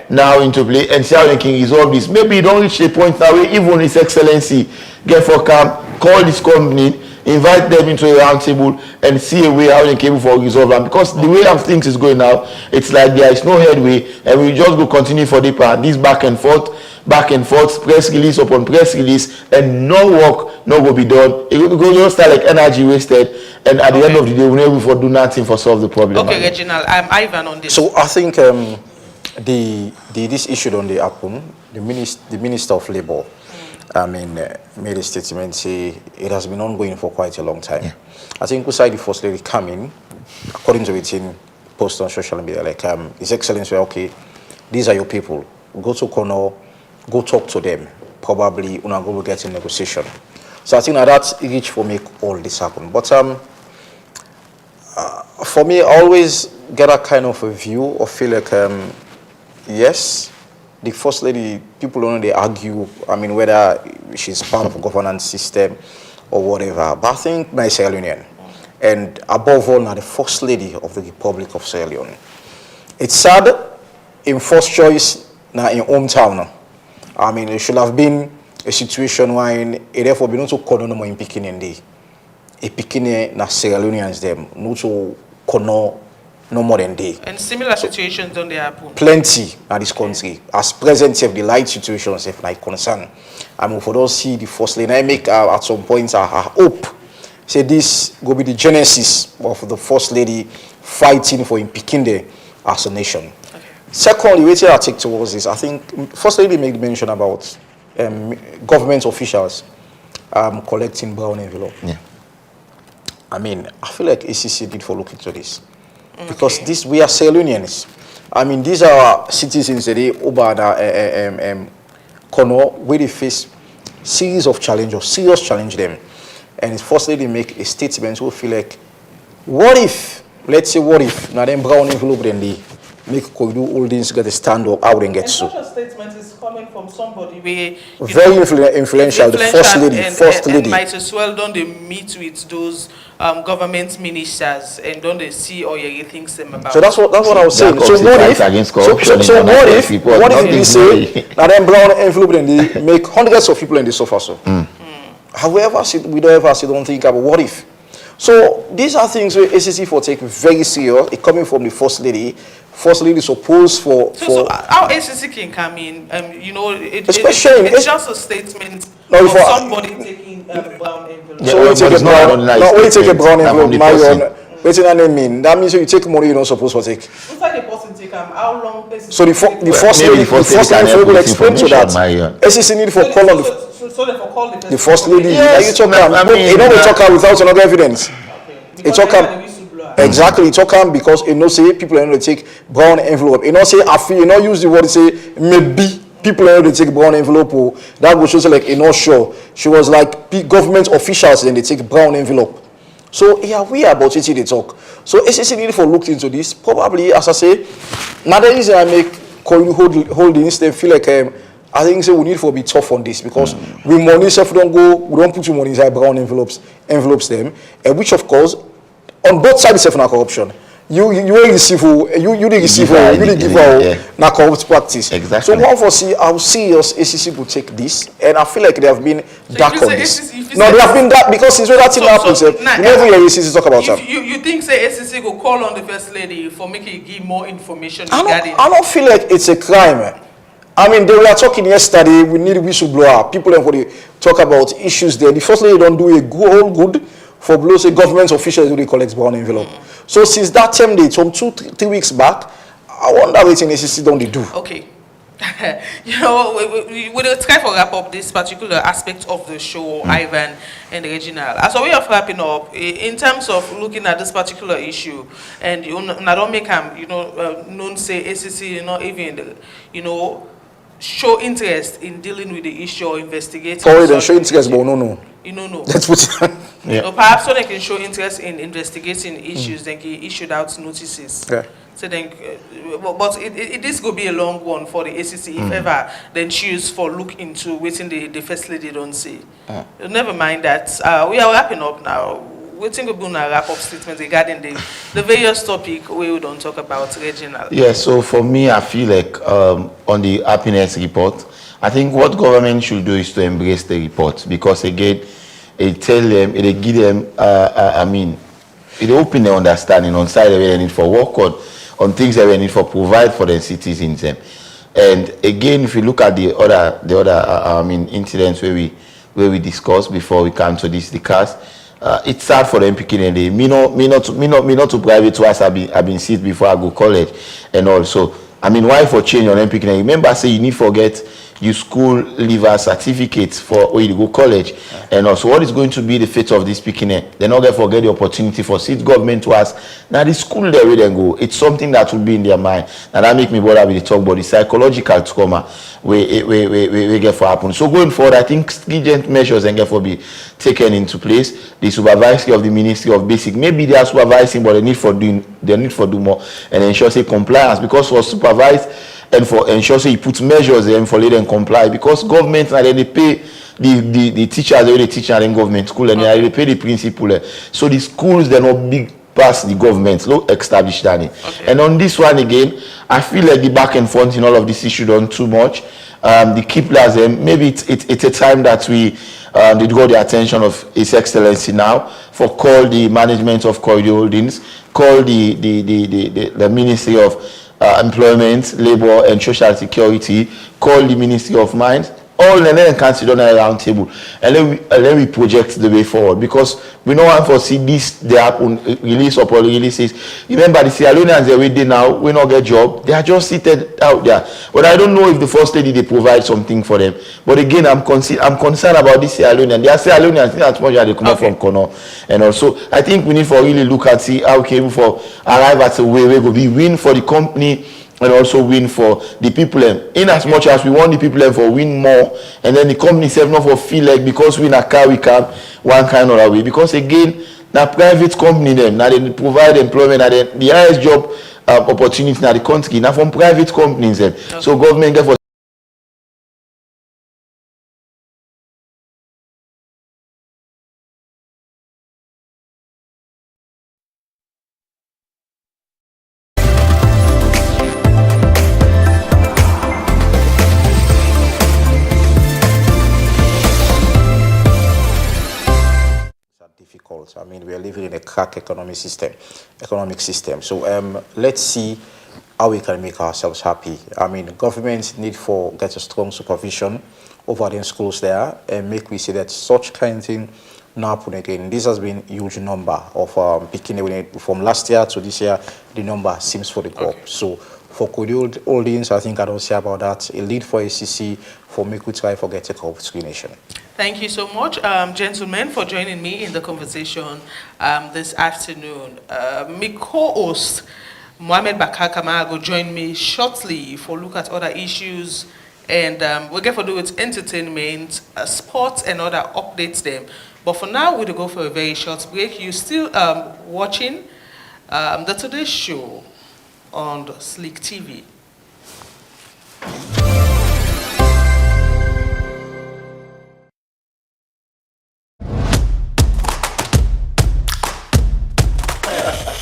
now into play and see how they can resolve this. Maybe you don't reach the point now where even His Excellency get for come, call this company, invite them into a round table and see a way how they can able for resolve them. Because the way of things is going now, it's like there is no headway and we just go continue for this back and forth, press release upon press release, and no work no go be done. It will just start like energy wasted, and at the end of the day, we never for do nothing for solve the problem. Okay, Reginald, I'm Ivan on this. So I think this issue on the happen. The Minister of Labor, made a statement say it has been ongoing for quite a long time. Yeah. I think beside the First Lady coming, according to it in post on social media, like His Excellency, okay, these are your people. Go to Kono. Go talk to them. Probably una go get in negotiation. So I think that's reach for make all this happen. But for me, I always get a kind of a view or feel like yes, the First Lady, people don't know they argue. Whether she's part of a governance system or whatever. But I think my Sierra Leonean, and above all, now the First Lady of the Republic of Sierra Leone. It's sad in first choice now in hometown. It should have been a situation where it therefore be not to call no more in Pekin and day. A Pekin na Sierra Leoneans them, not to call no more than day. And similar situations don't they happen? Plenty in this country. As present of the light situations, if like concern. For those see the First Lady, I make at some point I hope say this go be the genesis of the First Lady fighting for in Pekin there as a nation. Secondly, what I take towards this, I think First Lady made mention about government officials collecting brown envelope. Yeah. I feel like ACC did for look into this. Because we are Sierra Leoneans. These are citizens that they Kono where they face series of challenges, serious challenge them. And it's First Lady make a statement who feel like, what if now them brown envelope then they make Koidu Holdings get a stand up out and get so. Such a statement is coming from somebody where very influential, the first lady, and might as well don't they meet with those government ministers and don't they see all your things them about. So that's what I was saying. So what if what if they say now then brown envelope and they make hundreds of people in the sofa so. However, we don't ever don't think about what if. So these are things where ACC for take very serious. It coming from the first lady. First lady supposed for. So how ACC can come in? You know, it's just a statement of somebody taking brown envelope. So when you take a brown envelope, Marion, what's that mean? That means you take money you're not supposed to take. What's like the person take how long? So the first lady will explain to that. ACC need for call on the first lady. Yes. You know they talk without another evidence. It talk exactly, it talk because you know say people are going to take brown envelope. You know say I feel you know use the word say maybe people are going to take brown envelope. Or that was just like you know sure. She was like government officials then they take brown envelope. So yeah, we are about it they talk. So ACC need for looked into this. Probably as I say, now the reason I make holdings they feel like I think say we need to be tough on this because we money self we don't put your money inside brown envelopes them, and which of course on both sides of corruption. You receive you give na corrupt practice. Exactly. So one for see how serious ACC will take this, and I feel like they have been dark on this. No, they have been dark because since that thing happens, you never hear ACC talk about that. You think say ACC will call on the first lady for making give more information regarding? I don't feel like it's a crime. I mean, they were talking yesterday. We need a whistleblower. People then talk about issues there. The first lady don't do a good for blow say government officials who they collect brown envelope. So since that time date, from 2-3 weeks back, I wonder what in ACC don't they do. Okay. You know, we will try to wrap up this particular aspect of the show, Ivan and Reginald. As a way of wrapping up, in terms of looking at this particular issue, and you know, I don't make known say ACC, you know, even show interest in dealing with the issue or investigating. Sorry, then show interest, but no. You know. That's what. Yeah. So perhaps so they can show interest in investigating issues, then he issued out notices. Okay. So then, but this could be a long one for the ACC if ever then choose for look into waiting the first lady don't see. Never mind that. We are wrapping up now. We think we're going to wrap up statements regarding the various topic we don't talk about Reginald. Yeah. So for me, I feel like on the happiness report, I think what government should do is to embrace the report because again, it tell them, it give them, it open their understanding on side they need for work on things that we need for provide for the citizens. And again, if you look at the other incidents where we discussed before we come to this cast, it's sad for them picking and they me not to private twice I've been sick before I go college and also why for change on them picking and remember say you need to forget your school leaver certificates for where you go college and also what is going to be the fate of this picking they're not going to forget the opportunity for state government to ask now the school there where they go it's something that will be in their mind and that make me bother with the talk about the psychological trauma we get for happen. So going forward I think stringent measures and get for be taken into place. The supervisory of the Ministry of Basic maybe they are supervising but they need for do more and ensure say compliance because for supervise and for ensure say you put measures and for let them comply because government and then they pay the teachers they teach in government school and they pay the principal so the schools they're not big past the government no established that and on this one again I feel like the back and front in all of this issue done too much the Kiplers maybe it's a time that we did got the attention of His Excellency now for call the management of Corridor Holdings call the Ministry of Employment, Labor and Social Security, call the Ministry of Mines, all and then can sit on a round table and then we project the way forward because we don't want to see this they happen release or releases. Remember the Sierra Leoneans they did now we not get job they are just seated out there but I don't know if the first lady they provide something for them but again I'm concerned about this Sierra Leonean they are Sierra Leoneans as much as they come up from Kono and also I think we need for really look at see how can we for arrive at a way we go be win for the company and also win for the people in as much as we want the people for win more and then the company itself not for feel like because we in a car we can one kind of way because again now private company them now they provide employment and the highest job opportunity in the country now from private companies so government get for difficult. I mean, we are living in a crack economic system. So let's see how we can make ourselves happy. I mean, government need to get a strong supervision over the schools there and make we see that such kind of thing not happen again. This has been a huge number of picking away from last year to this year. The number seems for the go up. So for Kodi Holdings, I think I don't say about that. A lead for ACC for make we try for get a cup of Screen Nation. Thank you so much, gentlemen, for joining me in the conversation this afternoon. My co-host, Mohamed Bakar Kamara, will join me shortly for a look at other issues, and we'll get to do with entertainment, sports, and other updates them. But for now, we'll go for a very short break. You're still watching the Today Show on Slick TV.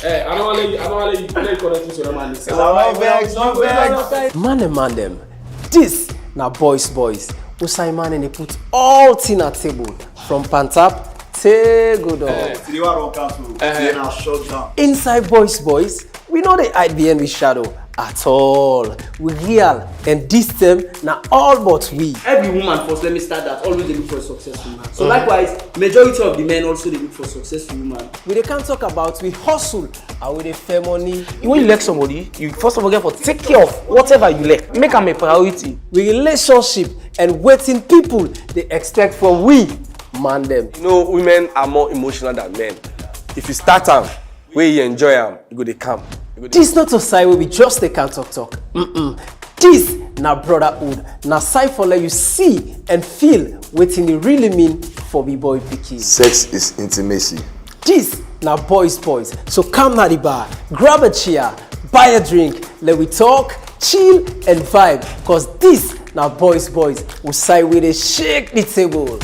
I don't want to let you connect to the man. Man them. This na boys. Usai man and they put all thing at table. From Pantap, to go inside boys, we know they hide behind the shadow at all. We real and this them now all but we. Every woman first, let me start that, always they look for a successful man. So likewise, majority of the men also they look for successful woman. We can't talk about we hustle and we fair money. When you like somebody, you first of all get for take care of whatever you like. Make them a priority. We relationship and waiting people they expect from we. Man them. You know, women are more emotional than men. If you start them, where you enjoy them, you go they come. This not a side where we just they can't talk. This na brotherhood. Na side for let you see and feel what it really mean for B-boy picky. Sex is intimacy. This na boys. So come na the bar, grab a chair, buy a drink, let we talk, chill and vibe. Cause this na boys who side with a shake the table.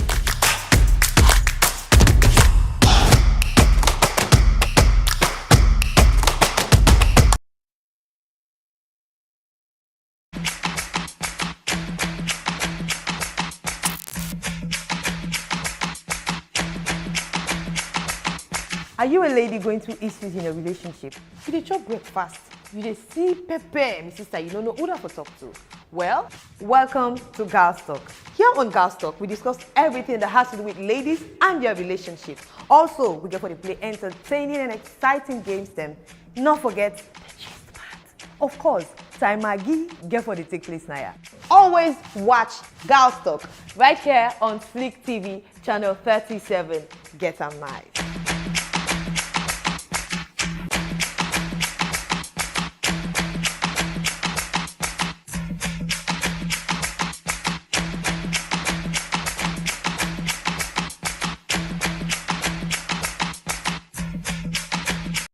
Are you a lady going through issues in a relationship? You dey chop breakfast, you dey see pepper, my sister, you don't know who to talk to. Well, welcome to Girls Talk. Here on Girls Talk, we discuss everything that has to do with ladies and their relationship. Also, we get for the play entertaining and exciting games them. Not forget the gist part. Of course, Time Maggie get for the take place now. Always watch Girls Talk right here on Slick TV, channel 37. Get 'em nice.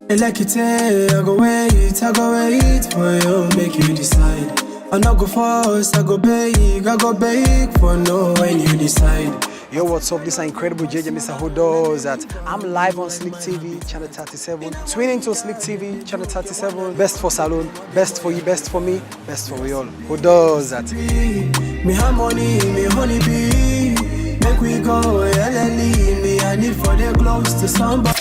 Like it, I go wait for you, make you decide. I not go force, I go beg for no when you decide. Yo, what's up? This is incredible JJ Mr. Who does that? I'm live on Slick TV, channel 37. Tune into Slick TV, channel 37. Best for Salon, best for you, best for me, best for we all. Who does that? Me have money, me honey bee. Make we go, LLE. Me I need for the close to somebody.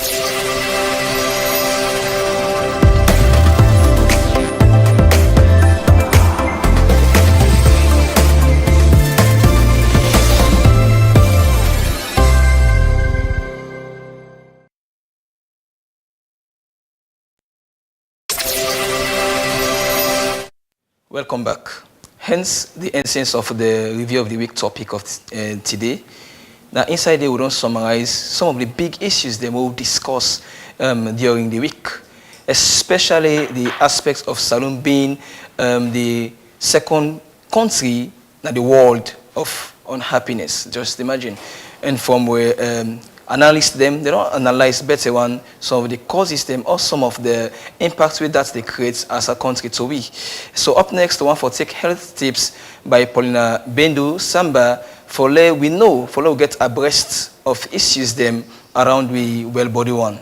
Welcome back. Hence the essence of the review of the week topic of today. Now inside there we don't summarize some of the big issues that we'll discuss during the week, especially the aspects of Salone being the second country in the world of unhappiness. Just imagine. And from where analysts them, they don't analyze better one some of the causes them or some of the impacts with that they create as a country to we. So up next, the one for Take Health Tips by Paulina Bendu Samba for let we know, for let we get abreast of issues them around we well body one.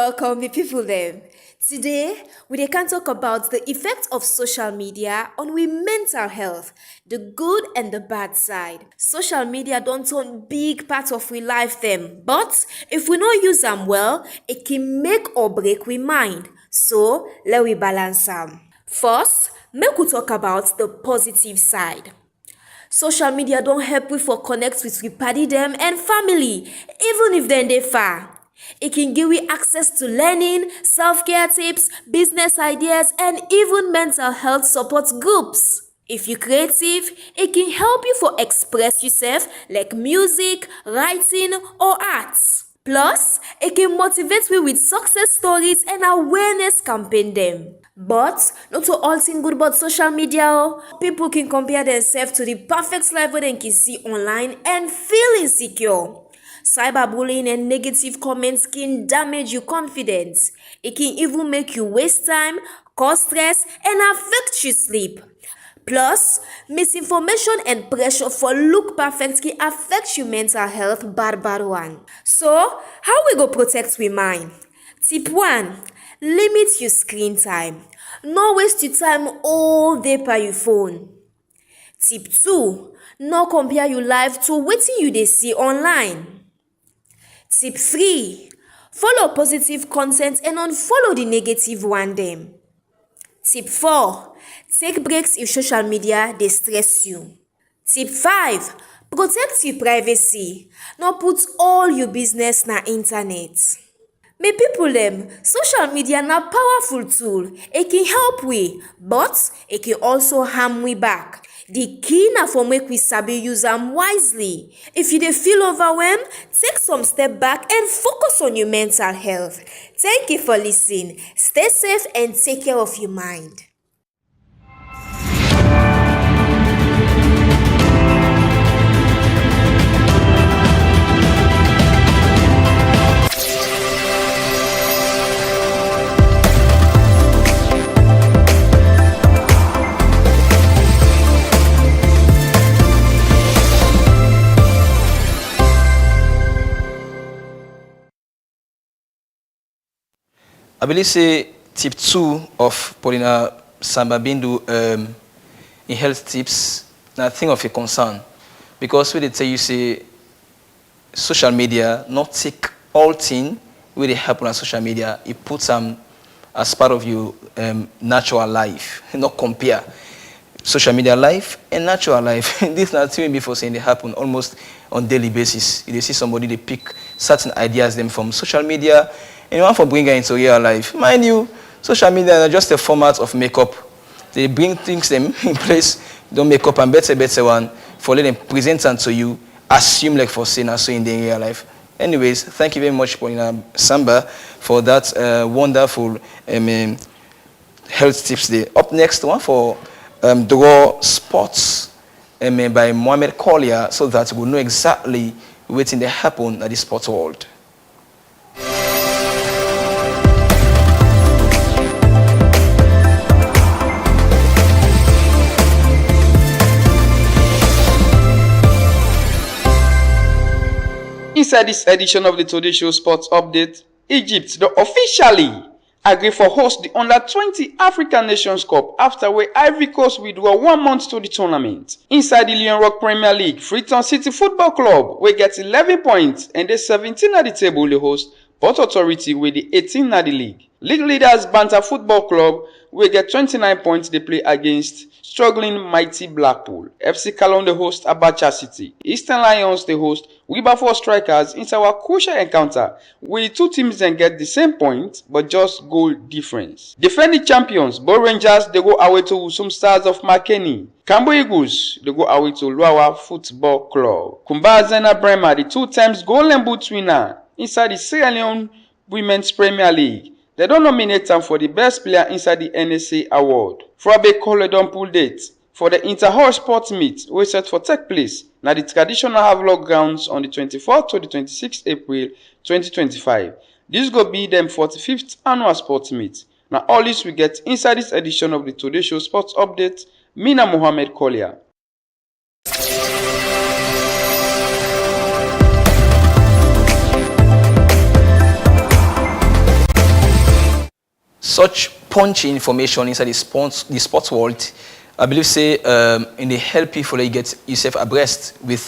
Welcome the people them. Today, we can talk about the effect of social media on we mental health, the good and the bad side. Social media don't turn big part of we life them, but if we not use them well, it can make or break we mind. So, let we balance them. First, make we talk about the positive side. Social media don't help we for connect with we party them and family, even if they far. It can give you access to learning, self-care tips, business ideas, and even mental health support groups. If you're creative, it can help you for express yourself like music, writing, or arts. Plus, it can motivate you with success stories and awareness campaign them. But not all things good about social media. People can compare themselves to the perfect life they can see online and feel insecure. Cyberbullying and negative comments can damage your confidence. It can even make you waste time, cause stress, and affect your sleep. Plus, misinformation and pressure for look perfect can affect your mental health bad one. So, how we go protect we mind? Tip 1. Limit your screen time. No waste your time all day by your phone. Tip 2. No compare your life to what you dey see online. Tip 3. Follow positive content and unfollow the negative one them. Tip 4. Take breaks if social media they stress you. Tip 5. Protect your privacy. Not put all your business na internet. Me people them, social media na powerful tool. It can help we, but it can also harm we back. The key na for make we sabi use them wisely. If you dey feel overwhelmed, take some step back and focus on your mental health. Thank you for listening. Stay safe and take care of your mind. I believe say tip 2 of Paulina Samba Bindu in health tips na thing of a concern, because when they tell you say social media not take all thing where they happen on social media, it puts them as part of your natural life, not compare social media life and natural life. This not thing before saying they happen almost on daily basis. You see somebody they pick certain ideas them from social media and you want to bring it into real life. Mind you, social media is just a format of makeup. They bring things them in place, don't make up and better one for letting them present them to you, assume like for saying so in the real life. Anyways, thank you very much, Paulina Samba, for that wonderful health tips there. Up next, one for Draw Sports by Mohamed Collier, so that we'll know exactly what's in the happen at the sports world. Inside this edition of the Today Show Sports Update, Egypt officially agreed for host the Under-20 African Nations Cup after where Ivory Coast withdraw 1 month to the tournament. Inside the Lyon Rock Premier League, Freetown City Football Club will get 11 points and they 17 at the table they host Port Authority with the 18 at the league. League leaders Banter Football Club will get 29 points they play against struggling mighty Blackpool. FC Cologne they host Abacha City. Eastern Lions they host Wilberforce Strikers into our crucial encounter where the two teams then get the same point but just goal difference. Defending champions Bo Rangers they go away to Usum Stars of Makeni. Cambo Eagles they go away to Luawa Football Club. Kumba Zena Bremer the 2 times Golden Boot winner inside the Sierra Leone Women's Premier League. They don't nominate them for the best player inside the NSA award. Frabe Coledon pool date for the Interhall Sports Meet we set for take place na the traditional Havelock grounds on the 24th to the 26th April 2025. This go be them 45th annual sports meet. Now all this we get inside this edition of the Today Show Sports Update. Mina Mohamed Collier. such punchy information inside the sports world, I believe say in the help people you get yourself abreast with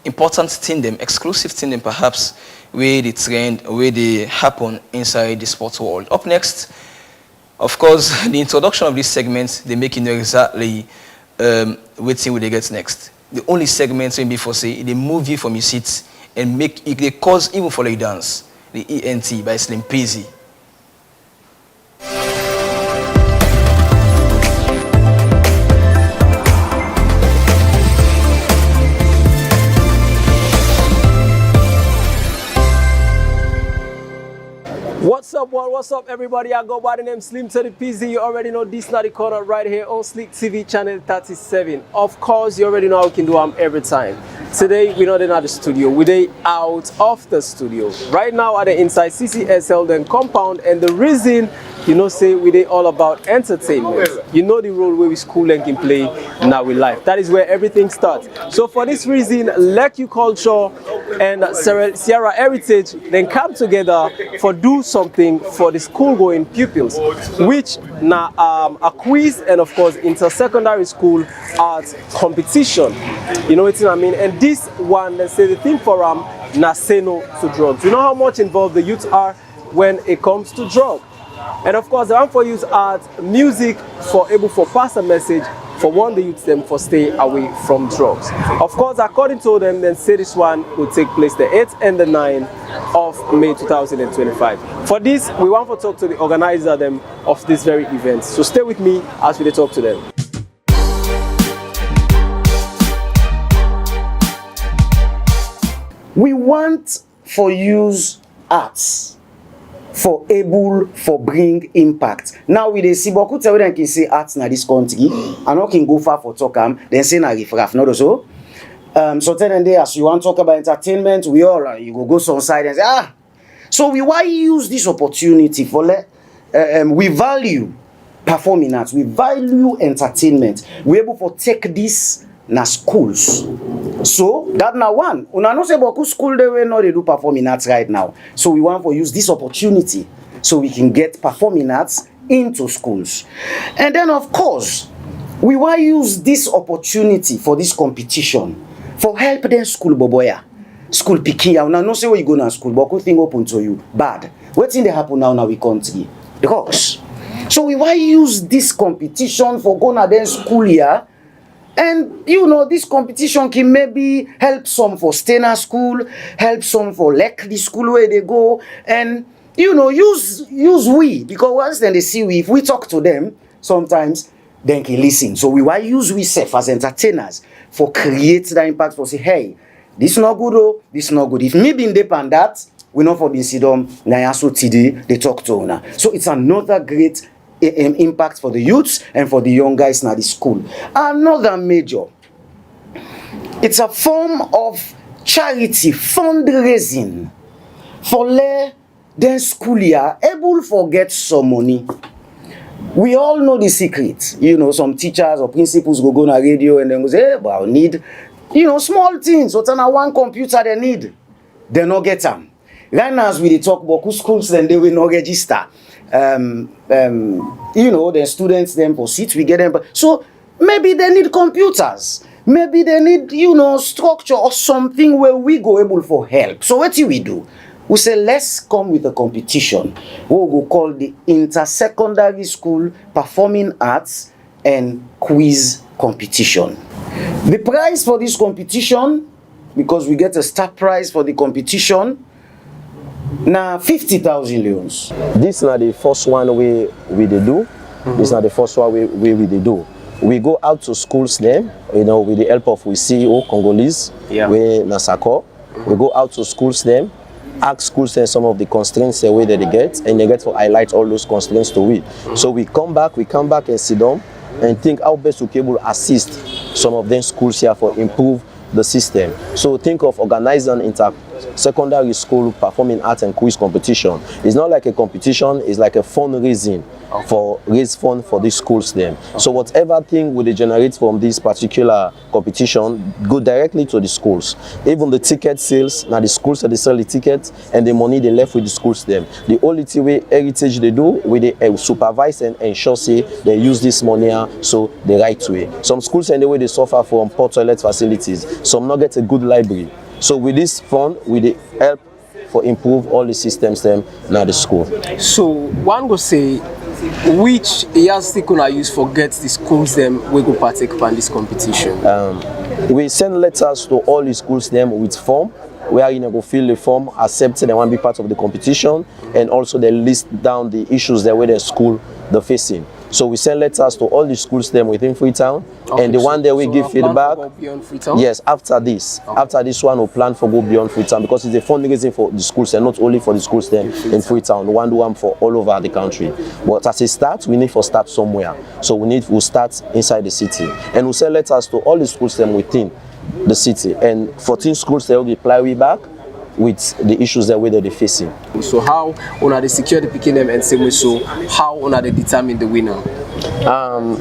important thing them, exclusive thing them perhaps where they trend, where they happen inside the sports world. Up next, of course, the introduction of this segment, they make you know exactly what they get next. The only segment when before say they move you from your seat and make it they cause even for like dance. The ENT by Slim Peasy. What's up, world? What's up, everybody? I go by the name Slim to the PZ. You already know this not the corner right here on Slick TV channel 37. Of course, you already know how we can do them every time. Today, we're not in the studio. We're out of the studio. Right now, at the inside CCSL then compound, and the reason, you know, say we're all about entertainment. You know the role where we school and can play now with life. That is where everything starts. So for this reason, Leku Culture and Sierra Heritage then come together for do something for the school-going pupils, which now a quiz and of course inter-secondary school art competition. You know what I mean? And this one, let's say the thing for na say no to drugs. You know how much involved the youth are when it comes to drugs. And of course, the one for use art, music for able for pass a message for one the youth them for stay away from drugs. Of course, according to them, then say this one will take place the 8th and the 9th of May 2025. For this, we want to talk to the organizer them of this very event. So stay with me as we talk to them. We want for use arts for able for bring impact. Now we dey see beaucoup tell them can say arts na this country and not can go far for talk then say na riffraff, not so. So tell them as you want to talk about entertainment, we all you go some side and say So we why use this opportunity for we value performing arts, we value entertainment. We able for take this na schools. So that now one. Una no say beaucoup school they will not they do performing arts right now. So we want to use this opportunity so we can get performing arts into schools. And then of course, we want to use this opportunity for this competition for help them school boboya. School picking out. Now no say where you go to school, but good thing open to you. Bad. What thing they happen now we country? The rocks. So we want to use this competition for going to them school here. And you know, this competition can maybe help some for Stena school, help some for the school where they go, and you know, use we, because once then they see we, if we talk to them, sometimes they can listen. So we why use we self as entertainers for create that impact for say, hey, this not good oh, this not good. If me being depend that, we know for being sidom, na so TD, they talk to una. So it's another great impact for the youths and for the young guys in the school. Another major, it's a form of charity fundraising for then school year able to get some money. We all know the secret. You know, some teachers or principals go on a radio and then go say, hey, but I need, you know, small things. What's on one computer they need? They not get them. Right now as we talk about schools, then they will not register. You know, the students then for seats, we get them. So maybe they need computers. Maybe they need, you know, structure or something where we go able for help. So what do we do? We say, let's come with a competition. What we call the Inter-Secondary School Performing Arts and Quiz Competition. The prize for this competition, because we get a start prize for the competition, now 50,000 leons. This is not the first one we they do. This is not the first one we they do. We go out to schools then, you know, with the help of we CEO Congolese, we Nasako. We go out to schools then, ask schools and some of the constraints where they get, and they get to highlight all those constraints to we. So we come back and sit down and think how best we can able to assist some of them schools here for improve the system. So think of organizing secondary school performing art and quiz competition. It's not like a competition, it's like a fundraising for raise fund for these schools then. So whatever thing will they generate from this particular competition go directly to the schools. Even the ticket sales, now the schools that they sell the tickets and the money they left with the schools them. The only thing way heritage they do, we they supervise and ensure say they use this money so the right way. Some schools anyway they suffer from poor toilet facilities. Some not get a good library. So with this fund, we they help for improve all the systems them now the school. So one go say which yardstick can I use for get the schools them we go partake in this competition? We send letters to all the schools them with form where you go fill the form, accept and want to be part of the competition, and also they list down the issues that where the school they're facing. So we send letters to all the schools them within Freetown, and the one that we give feedback. Yes, after this one we'll plan for go beyond Freetown because it's a fundraising for the schools and not only for the schools them in Freetown. We want to do one for all over the country. But as a start, we need to start somewhere. So we'll start inside the city, and we'll send letters to all the schools them within the city, and 14 schools they will reply we back with the issues that they're facing. So how on they secure the picking them and same way so how on they determine the winner?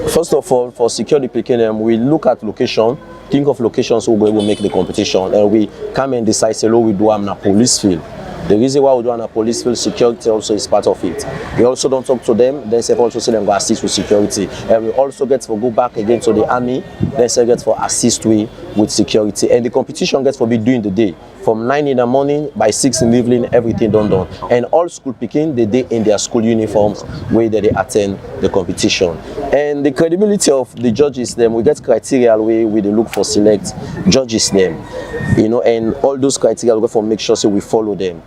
First of all, for secure the picking them, we look at location, think of locations where we will make the competition, and we come and decide say we do a police field. The reason why we do a police field, security also is part of it. We also don't talk to them, then say also see them go assist with security. And we also get to go back again to the army, then say get for assist with security. And the competition gets for be during the day. From 9 in the morning, by 6 in the evening, everything done. And all school picking, they in their school uniforms where they attend the competition. And the credibility of the judges, them we get criteria where we they look for select judges them, you know, and all those criteria we go for make sure so we follow them.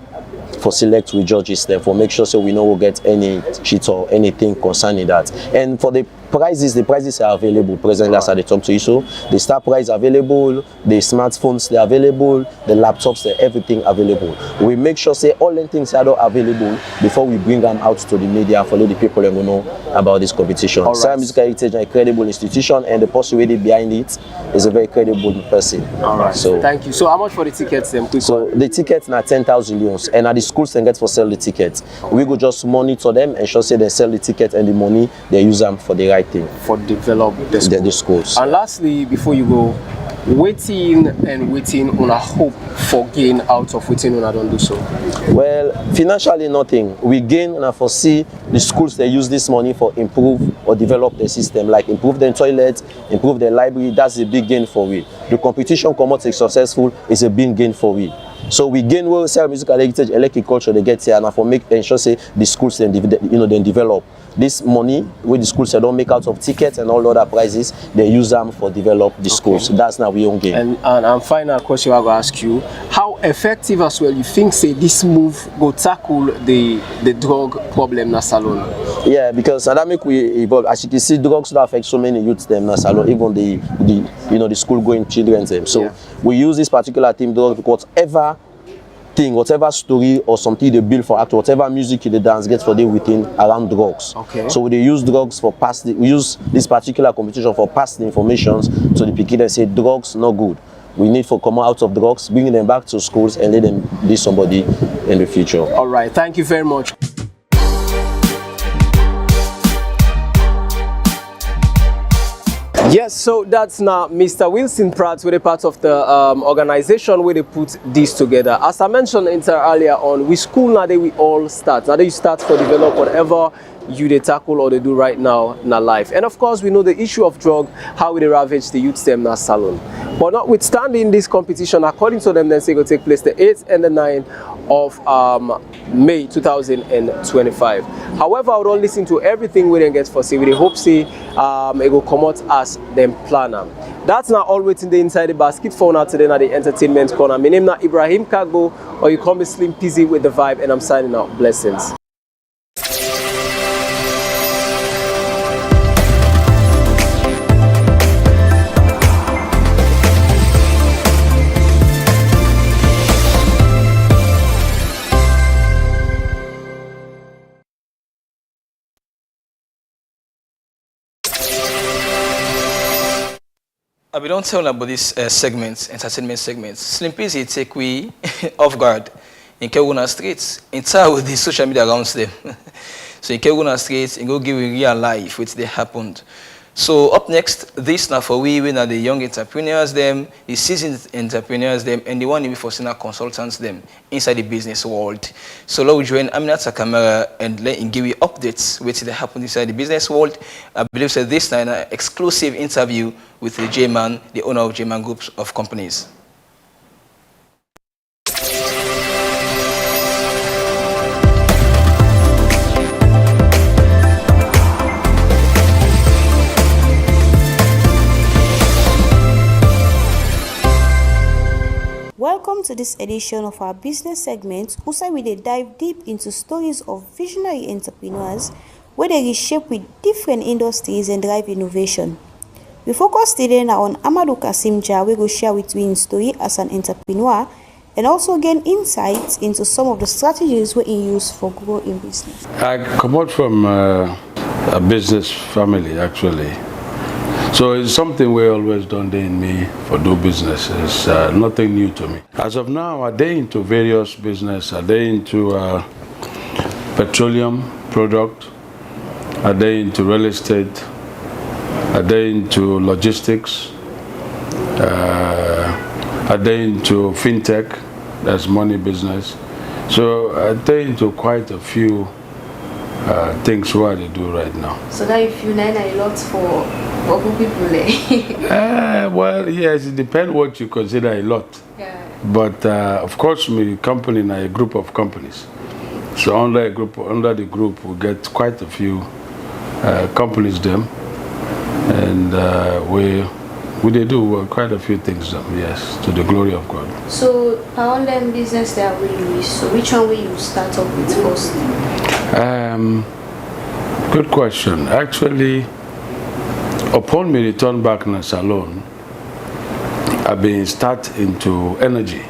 For select with judges them, for make sure so we know we'll get any cheat or anything concerning that. And for the prices are available presently as I talk to you. So the star prize available, the smartphones they're available, the laptops they're everything available. We make sure say all the things are available before we bring them out to the media for the people who know about this competition. Right. Sara Musical Heritage is a credible institution, and the person really behind it is a very credible person. All right. So thank you. So how much for the tickets then? So the tickets are 10,000 euros, and at the schools they get for sell the tickets. We go just monitor them and sure say they sell the ticket and the money they use them for the right thing for develop the schools. And lastly, before you go, waiting on a hope for gain out of waiting on I don't do so. Well, financially nothing. We gain and I foresee the schools they use this money for improve or develop the system, like improve their toilets, improve their library. That's a big gain for we. The competition come out successful is a big gain for we. So we gain well Sara Musical Heritage, electric culture they get here, and for make ensure say the schools then then develop. This money with the schools they don't make out of tickets and all other prizes, they use them for develop the schools. So that's now we own game. And final question I'm gonna ask you, how effective as well you think say this move go tackle the drug problem in Salone? Yeah, because that make we evolve. As you can see, drugs that affect so many youths them in Salone, even the school going children them. So we use this particular team drugs because whatever story or something they build for act, whatever music they dance gets for them within around drugs. Okay. So they use drugs for we use this particular competition for pass the information to the people that say drugs not good. We need for come out of drugs, bring them back to schools and let them be somebody in the future. All right, thank you very much. Yes, so that's now Mr. Wilson Pratt, with a part of the organization where they put this together. As I mentioned earlier on, with school now we all start. Now you start for develop whatever you they tackle or they do right now in our life. And of course, we know the issue of drug, how they ravage the youth stem in Salone. But notwithstanding this competition, according to them, then say go take place the 8th and the 9th of May 2025. However, I would all listen to everything we then get for say we hope say it will come out as them planner. That's now all waiting the inside the basket for now today at the entertainment corner. My name is Ibrahim Kagbo, or you call me Slim Pizzy with the vibe, and I'm signing out. Blessings. I don't tell about this entertainment segments. Slim Peasy take we off guard in Kewuna Streets, in town with the social media around them. So in Kewuna Streets, and go give you real life, which they happened. So up next, this now for we are the young entrepreneurs, them, the seasoned entrepreneurs, them, and the one we for senior consultants, them, inside the business world. So now we join Aminata Camera and let him give you updates which they happen inside the business world. I believe that this time an exclusive interview with the J-Man, the owner of J-Man Group of Companies. Welcome to this edition of our business segment, where we dive deep into stories of visionary entrepreneurs where they reshape with different industries and drive innovation. We focus today now on Amadou Kasim Jah, we will share with you his story as an entrepreneur and also gain insights into some of the strategies we use for growth in business. I come out from a business family actually. So it's something we always done there in me for do business. It's nothing new to me. As of now, I day into various business. I day into petroleum product. I day into real estate. I day into logistics. I day into fintech. That's money business. So I day into quite a few things what they do right now. So that if you learn a lot for people, well, yes, it depends what you consider a lot. Yeah. But of course, my company is a group of companies. So under the group, we get quite a few companies them, and we do quite a few things them. Yes, to the glory of God. So, all them business that we use. So, which one will you start up with first? Good question. Actually, upon me return back in the salon, I've been start into energy.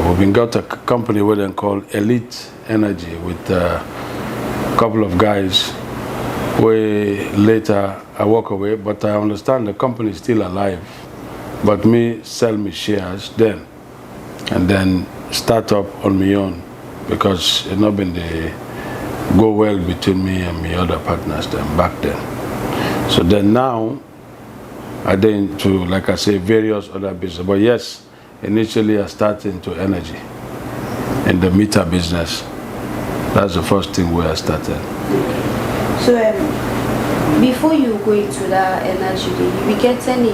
We've been got a company where they call Elite Energy with a couple of guys. Where later I walk away, but I understand the company is still alive. But me sell me shares then, and then start up on my own because it not been the go well between me and my other partners then back then. So then now I did into, like I say, various other business. But yes, initially I started into energy in the meter business. That's the first thing where I started. So before you go into that energy, you get any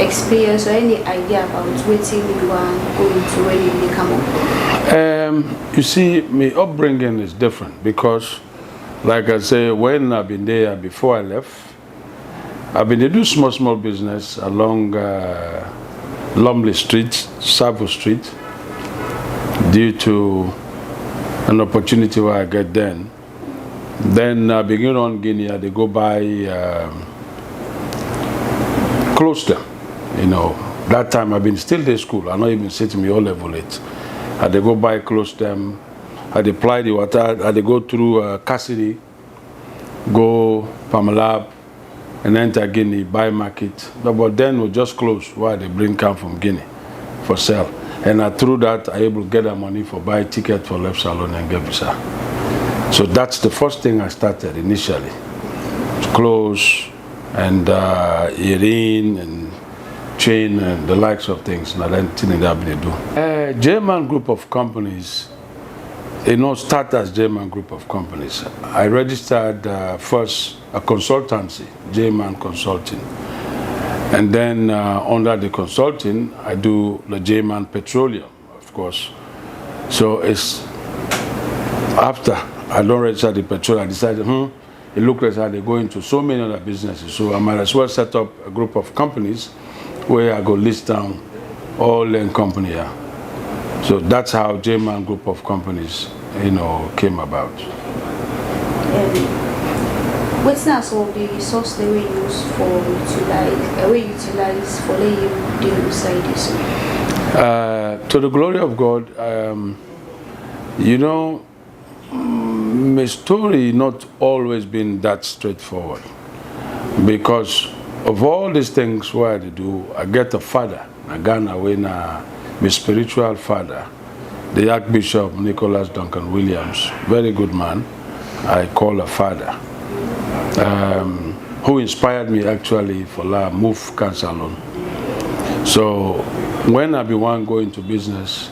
experience or any idea about what you want go into when you become up? You see, my upbringing is different because, like I say, when I've been there before I left, I've been to do small business along Lumley Street, Savo Street, due to an opportunity where I get then. Then I begin on Guinea, they go by close them. You know, that time I've been still in school. I not even sitting me all level 8. I they go by close them. I apply the water. I they go through Cassidy, go Pamalab, and enter Guinea, buy market. But then we just close while they bring come from Guinea for sale. And through that, I able to get the money for buy ticket for left salon and get visa. So that's the first thing I started initially. Clothes and earring and chain and the likes of things. And then thing that they do. J-Man Group of Companies, start as J-Man Group of Companies. I registered first a consultancy, J-Man Consulting. And then under the consulting, I do the J-Man Petroleum, of course. So it's after I don't register the petrol, I decided, it looked like they go into so many other businesses. So I might as well set up a group of companies where I go list down all the company here. So that's how J-Man Group of Companies, came about. What's now some of the resource that we use for utilize for the deal beside this? To the glory of God, my story not always been that straightforward, because of all these things where I do, I get a father, a Ghana when my spiritual father, the Archbishop Nicholas Duncan Williams, very good man, I call a father, who inspired me actually for La Move Cancer Loan. So when I began going to business,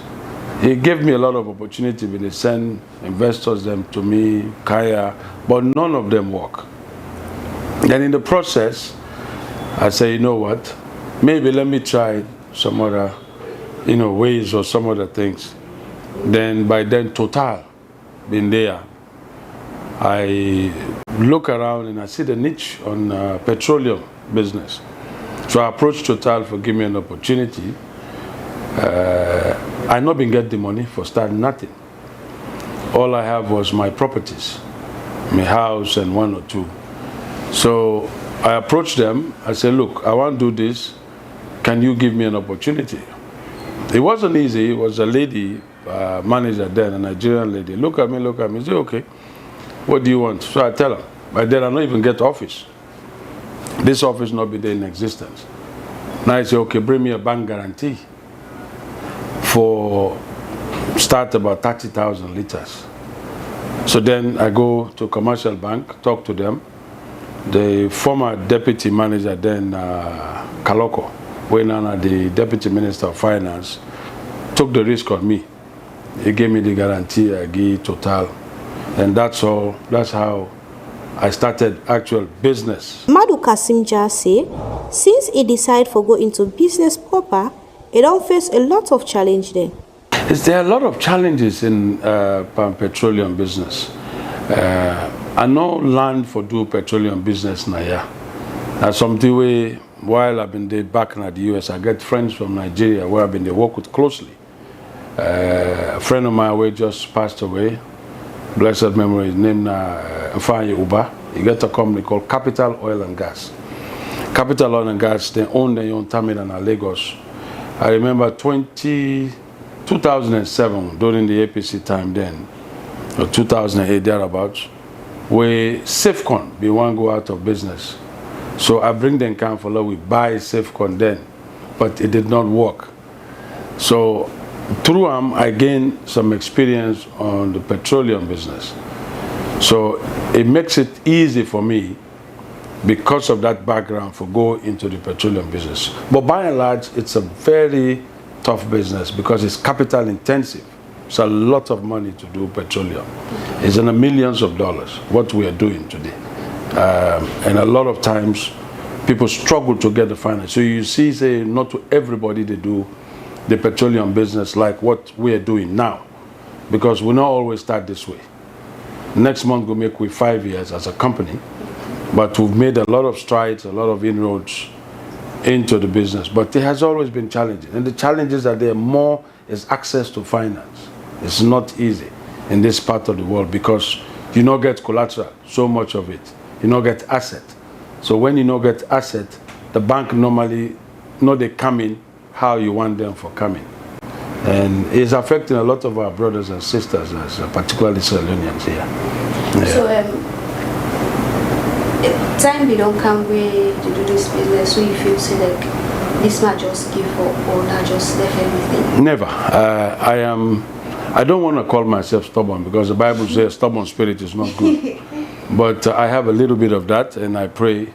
he gave me a lot of opportunity, but they send investors them to me, Kaya, but none of them work. And in the process, I say, you know what, maybe let me try some other, ways or some other things. Then by then, Total, been there. I look around and I see the niche on petroleum business. So I approached Total for giving me an opportunity. I not been get the money for starting nothing. All I have was my properties, my house and one or two. So I approached them. I said, look, I want to do this. Can you give me an opportunity? It wasn't easy. It was a lady, manager then, a Nigerian lady. Look at me, say, okay, what do you want? So I tell her, by then I don't even get office. This office not be there in existence. Now I say, okay, bring me a bank guarantee for start about 30,000 liters. So then I go to commercial bank, talk to them. The former deputy manager then, Kaloko, when the deputy minister of finance, took the risk on me. He gave me the guarantee, I gave Total. And that's all, that's how I started actual business. Madu Kasim Jah say, since he decided to go into business proper, he don't face a lot of challenge then. There are a lot of challenges in palm petroleum business. I know land for do petroleum business now, yeah. That's something where, while I've been there back in the US, I get friends from Nigeria where I've been there work with closely. A friend of mine who just passed away, blessed memory, his name Mfanye Uba. He got a company called Capital Oil and Gas. Capital Oil and Gas, they own their own terminal in Lagos. I remember 2007, during the APC time then, or 2008 thereabouts, where Safecon, we want to go out of business. So I bring them Canfola, we buy Safecon then, but it did not work. So through them, I gained some experience on the petroleum business. So it makes it easy for me, because of that background, for go into the petroleum business. But by and large, it's a very tough business because it's capital intensive. It's a lot of money to do petroleum. It's in the millions of dollars, what we are doing today. And a lot of times, people struggle to get the finance. So you see, say, not to everybody they do the petroleum business like what we are doing now, because we not always start this way. Next month we'll make with 5 years as a company, but we've made a lot of strides, a lot of inroads into the business, but it has always been challenging. And the challenges are there more is access to finance. It's not easy in this part of the world because you don't get collateral, so much of it. You don't get asset. So when you don't get asset, the bank normally know they come in how you want them for coming. And it's affecting a lot of our brothers and sisters, particularly Sierra Leoneans here. Yeah. So time we don't come where to do this business, so you feel say like this man just give up or not just left everything? Never. I don't want to call myself stubborn because the Bible says stubborn spirit is not good. But I have a little bit of that, and I pray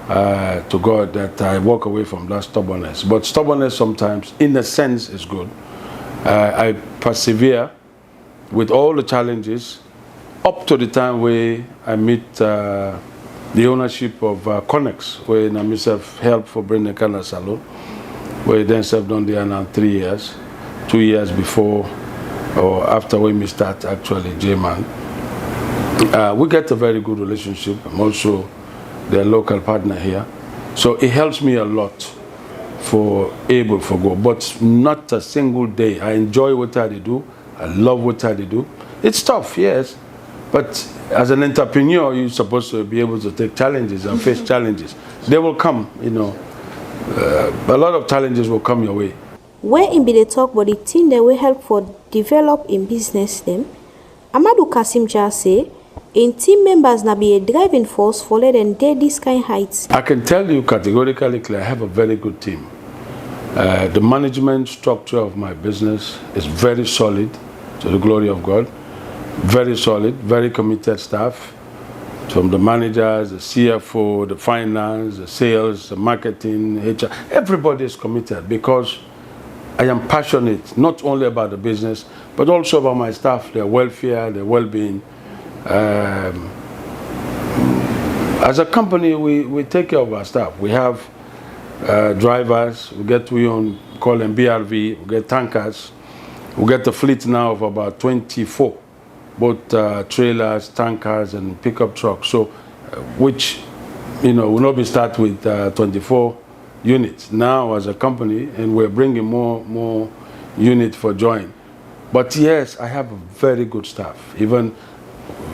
to God that I walk away from that stubbornness. But stubbornness sometimes, in a sense, is good. I persevere with all the challenges up to the time where I meet the ownership of Connex, where I myself helped for bringing the Canada Salon, where then served on there now 3 years, 2 years before or after when we start actually J-Man. We get a very good relationship. I'm also their local partner here. So it helps me a lot for able to go, but not a single day. I enjoy what I do. I love what I do. It's tough, yes, but as an entrepreneur, you're supposed to be able to take challenges and face challenges. They will come, you know. A lot of challenges will come your way. Where in be the talk about the thing that will help for develop in business them, Amadou Kasim Jah say, and team members na be a driving force for let them dare this kind heights. I can tell you categorically, I have a very good team. The management structure of my business is very solid, to the glory of God. Very solid, very committed staff. From the managers, the CFO, the finance, the sales, the marketing, HR, everybody is committed because I am passionate not only about the business, but also about my staff, their welfare, their well-being. As a company, we take care of our staff. We have drivers, we call them BRV, we get tankers. We get the fleet now of about 24, both trailers, tankers, and pickup trucks. So, which, will not be start with 24 units now as a company, and we're bringing more units for join. But yes, I have a very good staff. Even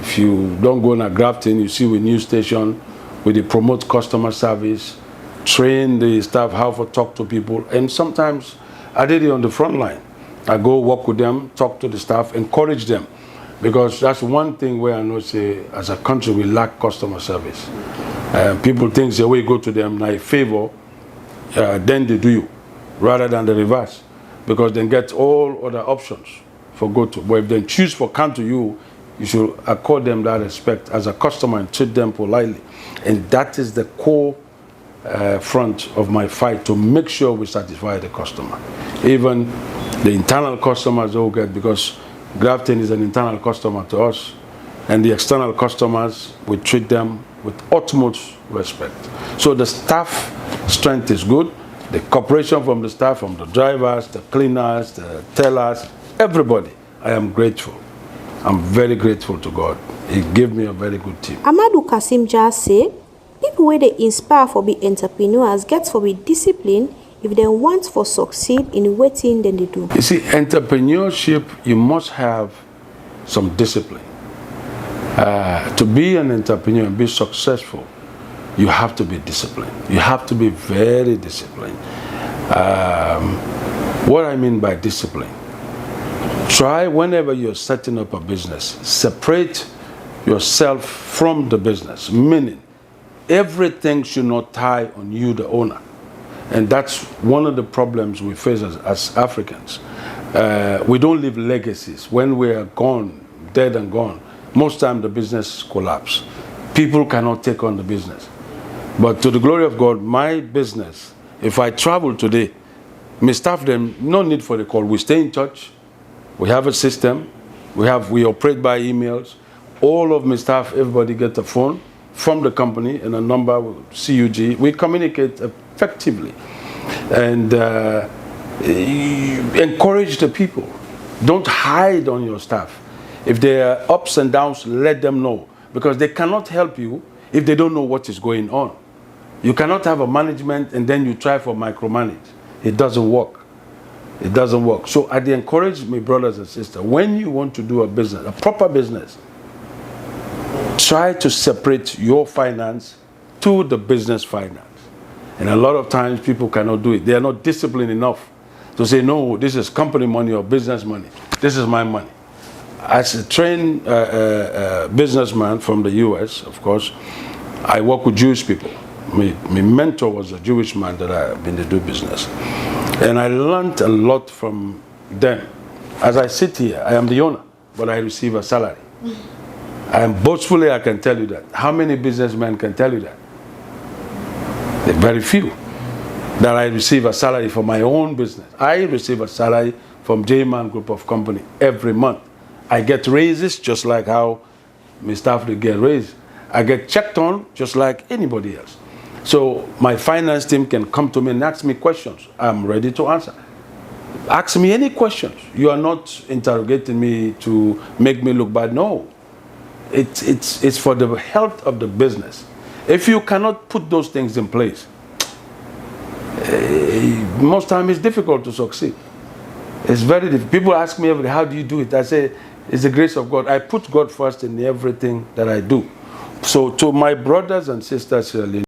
if you don't go on Grafton, you see with news station, we promote customer service, train the staff how to talk to people, and sometimes I did it on the front line. I go work with them, talk to the staff, encourage them, because that's one thing where I know, say, as a country, we lack customer service. People think, say, we go to them, now favor, then they do you, rather than the reverse, because they get all other options for go to. But if they choose for come to you, you should accord them that respect as a customer and treat them politely. And that is the core front of my fight, to make sure we satisfy the customer. Even the internal customers all get, because Grafton is an internal customer to us, and the external customers, we treat them with utmost respect. So the staff strength is good. The cooperation from the staff, from the drivers, the cleaners, the tellers, everybody, I am grateful. I'm very grateful to God. He gave me a very good team. Amadou Kasim just say, people where they inspire for be entrepreneurs get for be disciplined if they want for succeed in waiting then they do. You see, entrepreneurship, you must have some discipline. To be an entrepreneur and be successful, you have to be disciplined. You have to be very disciplined. What I mean by discipline, try whenever you're setting up a business, separate yourself from the business, meaning everything should not tie on you, the owner. And that's one of the problems we face as Africans. We don't leave legacies. When we are gone, dead and gone, most time the business collapse. People cannot take on the business. But to the glory of God, my business, if I travel today, my staff them, no need for the call. We stay in touch. We have a system. We operate by emails. All of my staff, everybody get a phone from the company and a number, CUG. We communicate effectively and encourage the people. Don't hide on your staff. If there are ups and downs, let them know, because they cannot help you if they don't know what is going on. You cannot have a management and then you try for micromanage. It doesn't work. It doesn't work. So I encourage my brothers and sisters, when you want to do a business, a proper business, try to separate your finance to the business finance. And a lot of times people cannot do it. They are not disciplined enough to say, no, this is company money or business money. This is my money. As a trained businessman from the US, of course, I work with Jewish people. My mentor was a Jewish man that I've been to do business. And I learned a lot from them. As I sit here, I am the owner, but I receive a salary. And boastfully, I can tell you that. How many businessmen can tell you that? There are very few. That I receive a salary for my own business. I receive a salary from J-Man Group of Company every month. I get raises just like how my staff they get raised. I get checked on just like anybody else. So my finance team can come to me and ask me questions. I'm ready to answer. Ask me any questions. You are not interrogating me to make me look bad. No. It's for the health of the business. If you cannot put those things in place, most time it's difficult to succeed. It's very difficult. People ask me every day, how do you do it? I say, it's the grace of God. I put God first in everything that I do. So to my brothers and sisters here,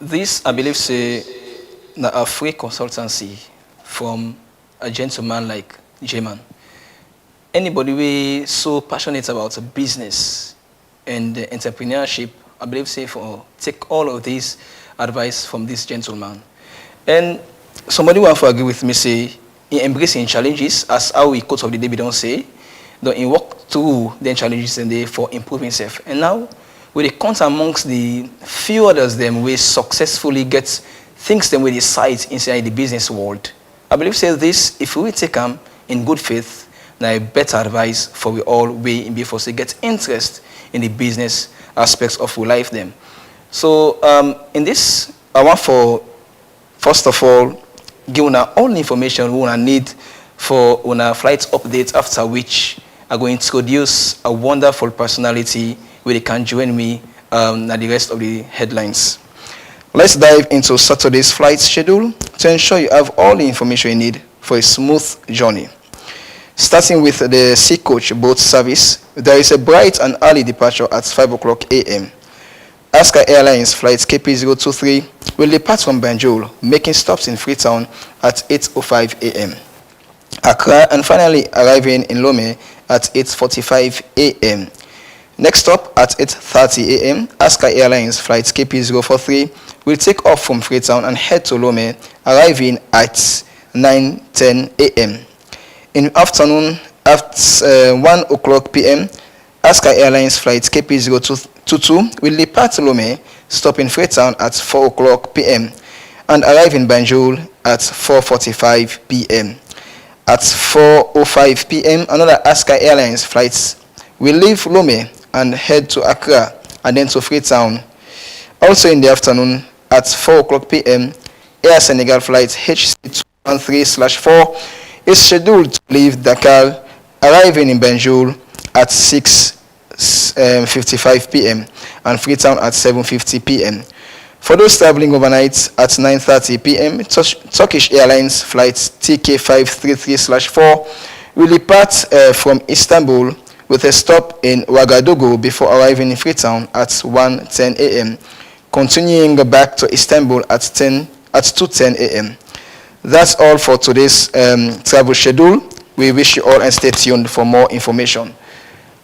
This, I believe, say, a free consultancy from a gentleman like J-Man. Anybody we so passionate about business and entrepreneurship, I believe, say, for take all of this advice from this gentleman. And somebody will have to agree with me, say, in embracing challenges, as how we quote of the day, we don't say, though in work through the challenges and they for improving self. And now, we count amongst the few others them we successfully get things them with the sight inside the business world. I believe say this, if we take them in good faith, now better advice for we all way in before say get interest in the business aspects of our life them. So in this, I want for first of all give una all the information we wanna need for una flight update, after which I'm going to introduce a wonderful personality where they can join me at the rest of the headlines. Let's dive into Saturday's flight schedule to ensure you have all the information you need for a smooth journey. Starting with the Sea Coach boat service, there is a bright and early departure at 5 o'clock a.m. Aska Airlines flight KP023 will depart from Banjul, making stops in Freetown at 8:05 a.m. Accra, and finally arriving in Lome at 8:45 a.m. Next stop at 8:30 a.m., Aska Airlines flight KP043 will take off from Freetown and head to Lome, arriving at 9:10 a.m. In the afternoon, at 1 o'clock p.m., Aska Airlines flight KP022 will depart Lome, stop in Freetown at 4 o'clock p.m. and arrive in Banjul at 4:45 p.m. At 4:05 p.m., another Aska Airlines flight will leave Lome and head to Accra and then to Freetown. Also in the afternoon, at 4 o'clock p.m., Air Senegal flight HC213/4 is scheduled to leave Dakar, arriving in Banjul at 6:55 p.m. and Freetown at 7:50 p.m. For those traveling overnight, at 9:30 p.m., Turkish Airlines flight TK533/4 will depart from Istanbul with a stop in Ouagadougou before arriving in Freetown at 1:10 a.m., continuing back to Istanbul at 2:10 a.m. That's all for today's travel schedule. We wish you all and stay tuned for more information.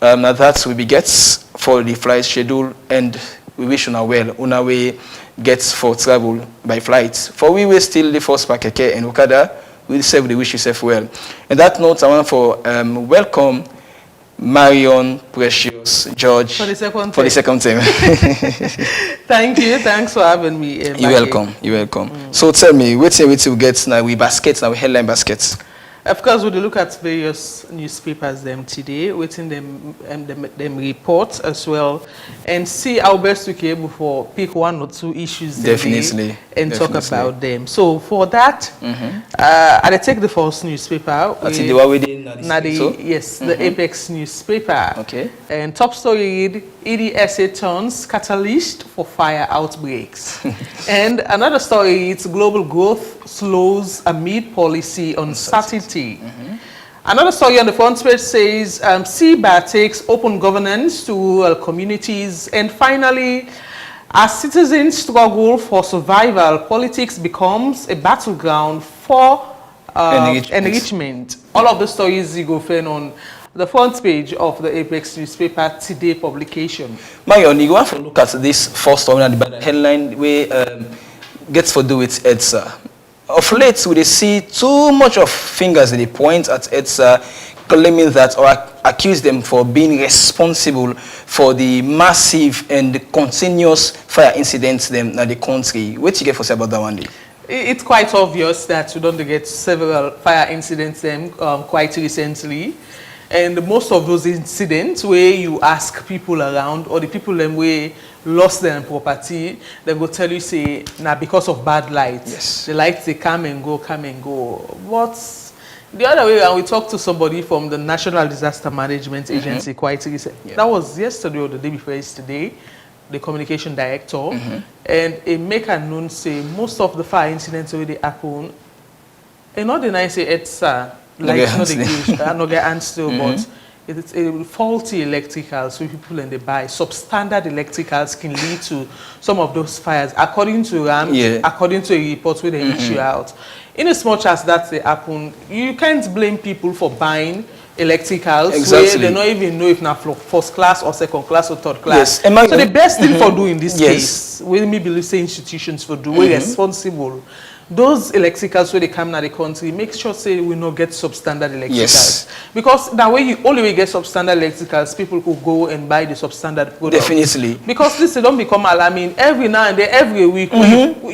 Now that will be gets for the flight schedule, and we wish you well on our way gets for travel by flight. For we will still the first Pakeke and Okada, we'll serve the wish yourself well. And that note, I want for welcome Marion Precious George for the second time. Thank you. Thanks for having me. You're welcome. You're welcome. So tell me, what's we get now? We baskets now, headline baskets. Of course, we look at various newspapers them today, waiting them reports as well, and see how best we can able for pick one or two issues definitely and talk about them. So for that, I take the first newspaper. The Apex newspaper. Okay. And top story read: EDSA turns catalyst for fire outbreaks. And another story reads: global growth slows amid policy uncertainty. Another story on the front page says CBA takes open governance to rural communities. And finally, as citizens struggle for survival, politics becomes a battleground for enrichment. All of the stories you go find on the front page of the Apex newspaper today publication. Marion, you want to look at this first story and the headline where gets to do with EDSA. Of late, we see too much of fingers they point at EDSA, claiming that or accuse them for being responsible for the massive and continuous fire incidents in the country. What do you get for say about that one day? It's quite obvious that we don't get several fire incidents quite recently. And most of those incidents where you ask people around or the people where lost their property, they will tell you, say, now because of bad lights. Yes. The lights, they come and go. But the other way around, we talked to somebody from the National Disaster Management Agency quite recently. That was yesterday or the day before yesterday, the communication director. And a make a known say most of the fire incidents where they happen, and not the nice say it's like not the no get answer, but it's a faulty electricals where people and they buy. Substandard electricals can lead to some of those fires, according to RAM, according to a report where they issue out. In as much as that they happen, you can't blame people for buying electricals where they don't even know if now first class or second class or third class. Yes. So the best thing for doing this case, we me believe say institutions for doing responsible. Those electricals where they come to the country, make sure say we not get substandard electricals. Because that way you only will get substandard electricals, people could go and buy the substandard products. Definitely. Because this don't become alarming every now and then, every week.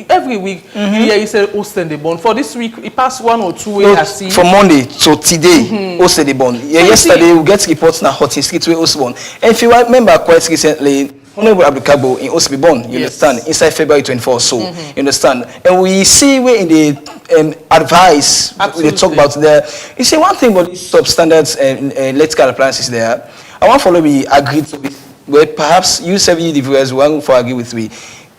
Every week you hear you say Austin the bond. For this week, it passed 1 or 2 weeks. I see. From Monday to today, Austin the bond. Yeah, yesterday we get reports now hot in street where Austin bond. And if you remember quite recently, Honorable Abdul in Osibibon, you understand, inside February 24 so, you understand. And we see where in the advice, they talk about there, you see one thing about these substandards and electrical appliances there, I want to follow me agree to it, where perhaps you 70 viewers will agree with me.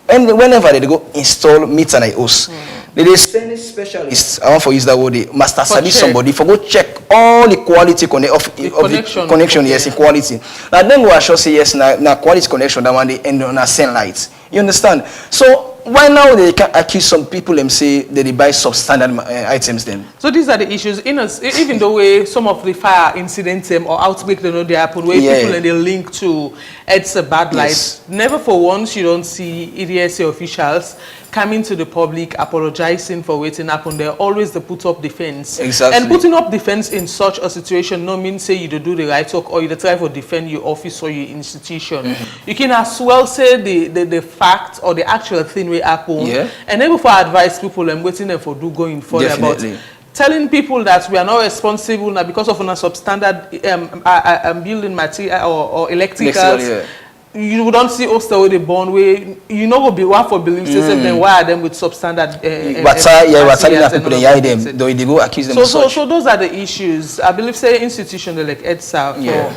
And whenever they go install meter like us, they send a specialist, I want to use that word, master study somebody for go check all the quality of the connection, yes, equality. Now then we assure say yes, now quality connection that one they end on a send light. You understand? So why now they can accuse some people and say that they buy substandard items then? So these are the issues. Even though some of the fire incidents or outbreak they know they happen, where people and they link to it's a bad light. Never for once you don't see EDSA officials coming to the public apologizing for waiting happen. They're always the put up defense. Exactly. And putting up defense in such a situation no means say you do the right talk or you try to defend your office or your institution. You can as well say the fact or the actual thing will happen. And then before I advise people and waiting them for do going further about telling people that we are not responsible now because of a substandard building material or electricals. You don't see us with the bond where you know will be one for belief system, then why are them with substandard they go accuse them of such. So those are the issues. I believe say institutions like EDSA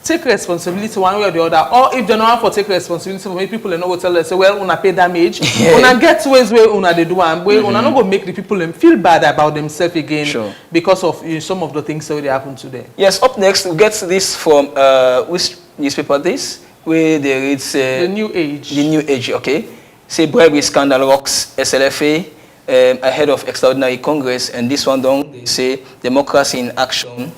take responsibility one way or the other, or if they don't want to take responsibility for people they know will tell us say well una pay damage, una get ways where una they do and where una not go make the people feel bad about themselves again because of some of the things that happen today. Yes, up next we get this from which newspaper this? Where there is the New Age. The New Age, okay. Say bribery scandal rocks SLFA ahead of extraordinary Congress, and this one down they say democracy in action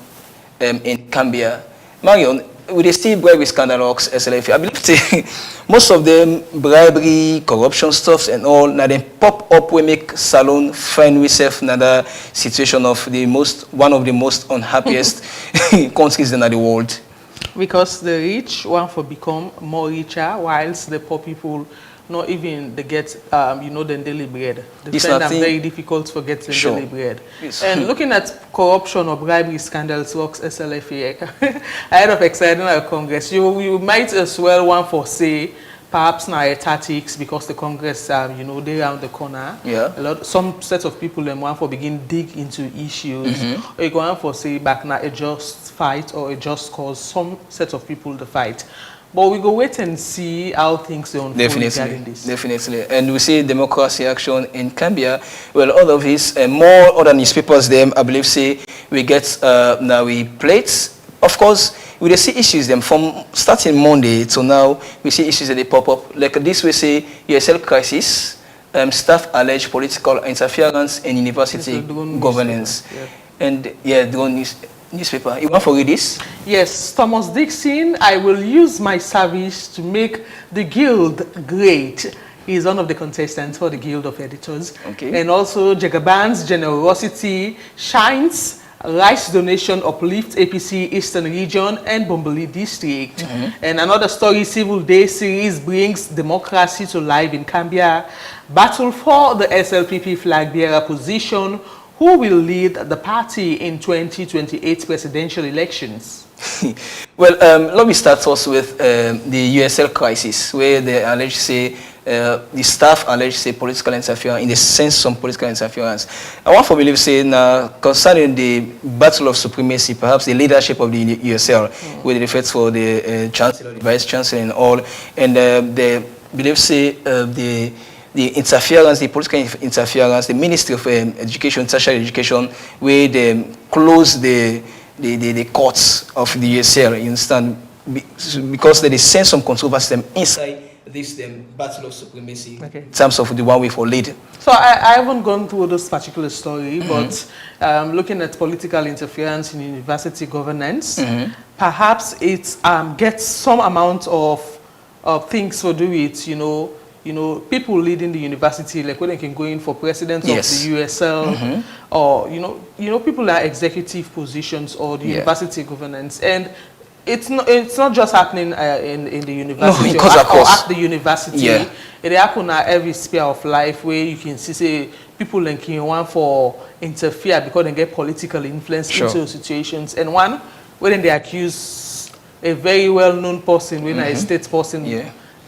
in Gambia. Marion, we they see bribery scandal rocks SLFA. I believe most of them bribery, corruption stuffs and all. Now they pop up we make Salone find ourselves another situation of one of the most unhappiest countries in the world. Because the rich want to become more richer, whilst the poor people not even they get the daily bread. They find them very difficult to get the daily bread. And looking at corruption or bribery scandals works SLFA ahead of extraordinary Congress, you might as well want to say perhaps now tactics because the Congress they around the corner. Some set of people want to begin dig into issues. Or you go on for say back now a just fight or a just cause some set of people to fight. But we go wait and see how things unfold regarding this. Definitely. And we see democracy action in Gambia. Well, all of this and more other newspapers them I believe say we get now we plates. Of course, we see issues them from starting Monday to now. We see issues that they pop up like this. We say USL crisis, staff allege political interference in university governance, and the newspaper. You want to read this? Yes, Thomas Dixon. I will use my service to make the guild great. He is one of the contestants for the Guild of Editors. And also Jagaban's generosity shines. Rice donation uplift APC Eastern Region and Bombali District. And another story, Civil Day series brings democracy to life in Gambia. Battle for the SLPP flag bearer position. Who will lead the party in 2028 presidential elections? Well, let me start first with the USL crisis, where they allege say the staff allege say political interference, in the sense some political interference. I want to believe say concerning the battle of supremacy, perhaps the leadership of the USL, where they refer for the chancellor, the vice chancellor, and all, and they believe say the interference, the political interference, the Ministry of Education, Tertiary Education, where they close the the courts of the USL, you understand? Because there is sense some controversy inside this battle of supremacy in terms of the one way for lead. So I haven't gone through this particular story, but looking at political interference in university governance, perhaps it gets some amount of things to do with, people leading the university, like when they can go in for president of the USL, or people that are executive positions or the university governance, and it's not just happening in the university or at the university. It happens at every sphere of life where you can see say people like want for interfere because they get political influence into situations, and one when they accuse a very well-known person, when a state person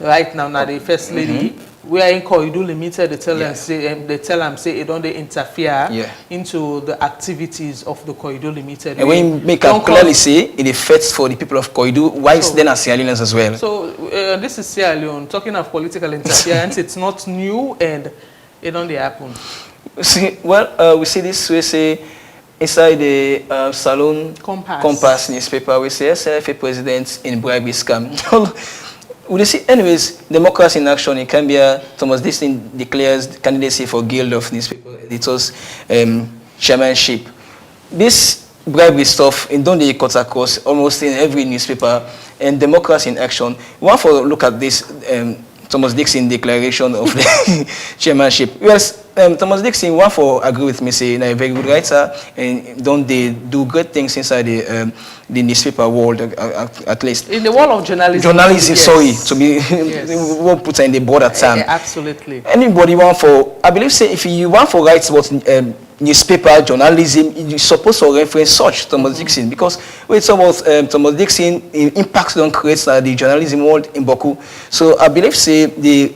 right now, the first lady, we are in Corridor Limited, they tell them say it don't interfere into the activities of the Corridor Limited. And when you make a clearly say it affects for the people of Corridor, why is then as Sierra Leoneans as well? So this is Sierra Leone. Talking of political interference, it's not new and it only happen. See, we see this, we say inside the Salon Compass newspaper, we say SLFA president in bribery scam. Would you see, anyways, democracy in action in Gambia, Thomas Dixon declares candidacy for Guild of Newspaper Editors chairmanship. This bribery stuff, it don't cut across almost in every newspaper, and democracy in action. We want to look at this Thomas Dixon declaration of the chairmanship. Yes, Thomas Dixon, want to agree with me, say, a very good writer, and don't they do great things inside the newspaper world, at least. In the world of journalism. Journalism, sorry, to be, won't put in the border term. Absolutely. Anybody want for, I believe, say, if you want for write about newspaper, journalism, you're supposed to reference such Thomas Dixon, because we talk about Thomas Dixon, impacts don't create the journalism world in Boku. So I believe, say,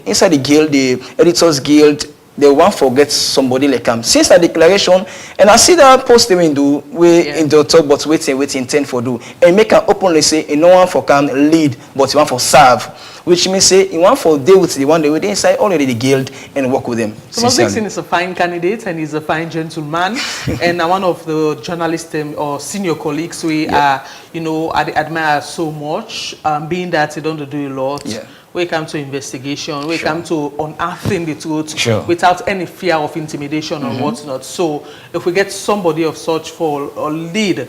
inside the guild, the editors guild, they won't forget somebody like him. Since the declaration, and I see that post they will do, we in the talk, but waiting intend for do, and make an openly say, no one for can lead, but you want for serve, which means say, you want for deal with the one they will inside already the guild and work with them. Thomas Dixon is a fine candidate and he's a fine gentleman, and one of the journalists or senior colleagues we are, I admire so much, being that they don't do a lot. We come to investigation, we come to unearthing the truth without any fear of intimidation or whatnot. So if we get somebody of such for or lead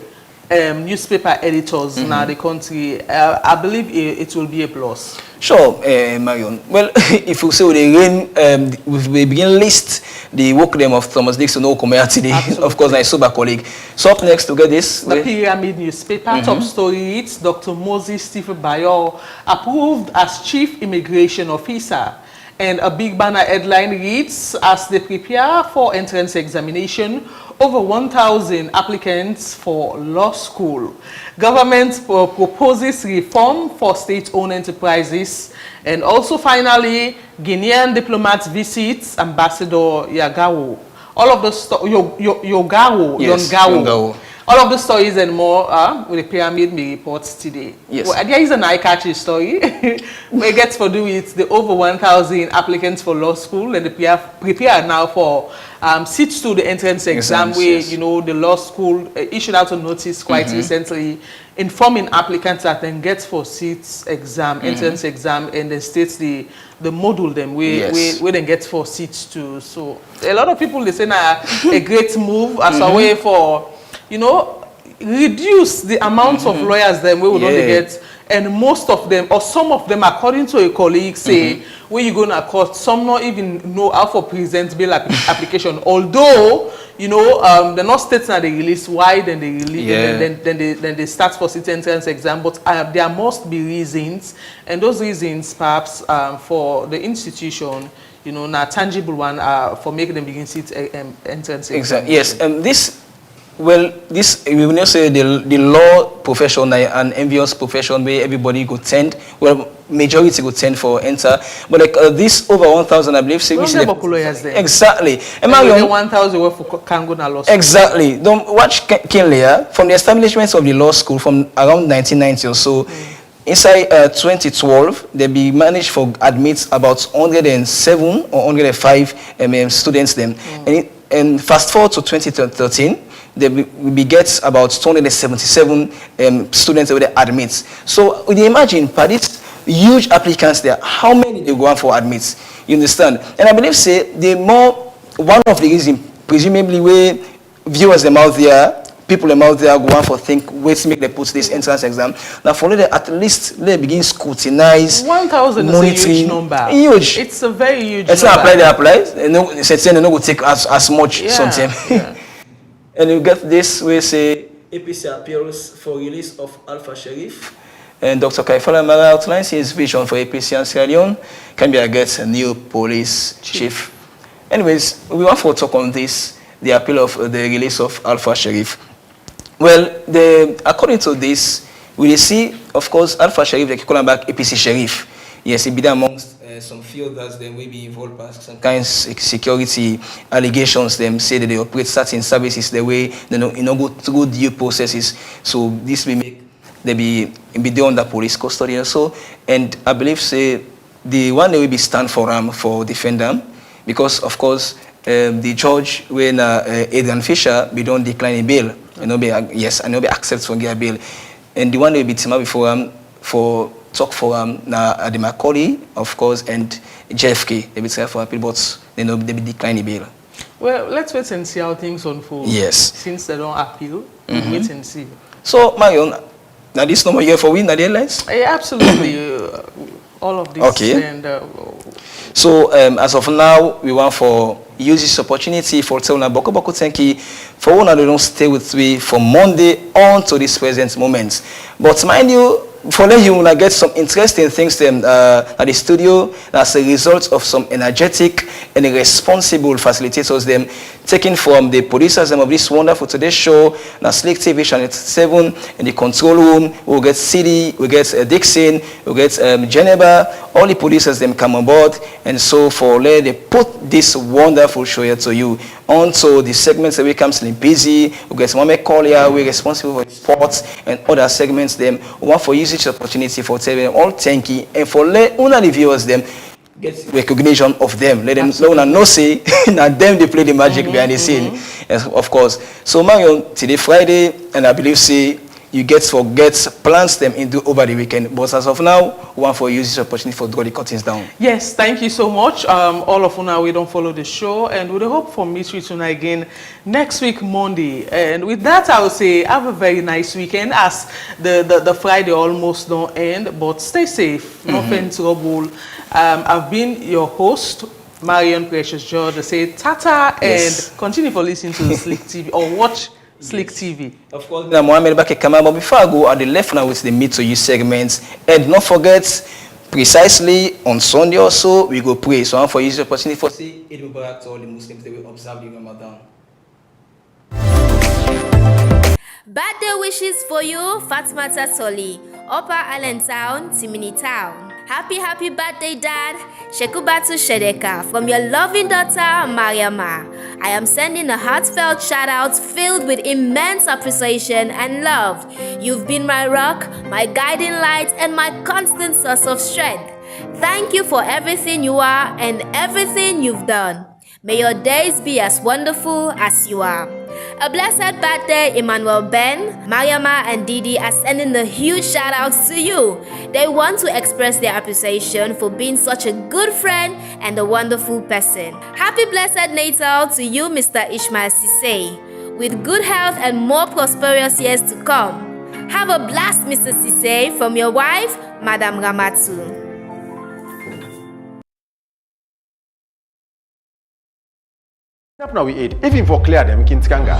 newspaper editors now the country, I believe it will be a plus. Sure, Marion. Well, if we say we begin list the work them of Thomas Dixon Okomea today, of course, my sober colleague. So up next to get this. The Pyramid newspaper, top story reads, Dr. Moses Stephen Bayo approved as Chief Immigration Officer. And a big banner headline reads, as they prepare for entrance examination, over 1,000 applicants for law school. Government proposes reform for state-owned enterprises. And also finally, Guinean diplomats visits Ambassador Yagawo. All of the Yongawo. All of the stories and more with the Pyramid me reports today. Yes. Well, there is an eye-catching story. We get to do with the over 1,000 applicants for law school, and they prepare now for seats to the entrance exam, where the law school issued out a notice quite recently informing applicants that then get for seats exam, entrance exam, and then states the module them where then get for seats too. So a lot of people they say now a great move as a way for reduce the amount of lawyers them we would only get, and most of them or some of them, according to a colleague, say when you go to court, some not even know how for present bill application. Although they're not states that they release why, then they release, then they start for city entrance exam. But there must be reasons, and those reasons perhaps for the institution, not tangible one for making them begin seat entrance exam. Exactly. Yes, and this. Well, this we will not say the law profession an envious profession where everybody go tend. Well, majority go tend for enter, but like this over 1,000, I believe. Say exactly. And 1,000 were for Kango na law school. Exactly. Don't watch Kinlea from the establishment of the law school from around 1990 or so. Inside 2012, they be managed for admits about 107 or 105 students. Then and fast forward to 2013. we get about 277 students that they admit. So you imagine, for these huge applicants there, how many they go on for admits? You understand? And I believe, say, one of the reasons, presumably, where viewers them out there, people them out there go on for think, wait to make they put this entrance exam. Now, for them, at least they begin scrutinize. 1,000 is a huge number. Huge. It's a very huge it's number. It's not apply, they apply. They no go take as much sometimes. Yeah. And you get this, we say, APC appeals for release of Alpha Sheriff. And Dr. Kaifala Mara outlines his vision for APC and Sierra Leone. Can be against a new police chief. Anyways, we want to talk on this, the appeal of the release of Alpha Sheriff. Well, according to this, we see, of course, Alpha Sheriff, they call him back APC Sheriff. Yes, he be there amongst some few others, they will be involved by some kinds of security allegations. Them say that they operate certain services the way they go through due processes. So this will make they be there under police custody also. And I believe say the one that will be stand for defend them, because of course the judge when Adrian Fisher we don't decline a bail. And no be accept for get bail. And the one that will be team before for talk for na the Macaulay, of course, and JFK. They be try for appeal, but they be decline the bail. Well, let's wait and see how things unfold. Yes. Since they don't appeal, wait and see. So, Marion, now this number here for we, na the headlines? Yeah, absolutely. All of this. Okay. And, so, as of now, we want for use this opportunity for telling Boko thank you for one they don't stay with me from Monday on to this present moment. But mind you, for them you will get some interesting things at the studio as a result of some energetic and responsible facilitators them taken from the producers of this wonderful today's show, now Slick TV Channel 7 in the control room. We'll get CD, we get Dixon, we get Geneva, all the producers them come on board, and so for they put this wonderful show here to you. onto the segments that we come Slim Busy, we get Mohamed Collier, we're responsible for sports and other segments them. We want for usage opportunity for telling all thank you and for let one of the viewers them get recognition of them. Let them know say that them they play the magic behind the scene. Yes, of course. So Marion, today Friday, and I believe say you get plans them into over the weekend. But as of now, one for use this opportunity for draw the curtains down. Yes, thank you so much. All of you we don't follow the show, and we hope for meet you tonight again next week Monday. And with that, I will say have a very nice weekend as the Friday almost don't end. But stay safe, nothing trouble. I've been your host, Marion Precious George. I say tata and continue for listening to the Slick TV or watch Slick TV. Of course, now Mohamed Bake Kamara, but before I go, at the left now with the meet to you segments, and don't forget, precisely on Sunday or so, we go pray. So I'm for use the opportunity for see Eid Mubarak to all the Muslims that will observe the Ramadan. Birthday wishes for you, Fatmata Soli, Upper Island Town, Timini Town. Happy birthday, Dad. Shekubatu Shedeka from your loving daughter, Mariama. I am sending a heartfelt shout out filled with immense appreciation and love. You've been my rock, my guiding light, and my constant source of strength. Thank you for everything you are and everything you've done. May your days be as wonderful as you are. A blessed birthday, Emmanuel Ben, Mariama and Didi are sending the huge shout outs to you. They want to express their appreciation for being such a good friend and a wonderful person. Happy blessed natal to you, Mr. Ishmael Sise, with good health and more prosperous years to come. Have a blast, Mr. Sise, from your wife, Madam Ramatu. Now we eat, even for clear them, Kintkanga.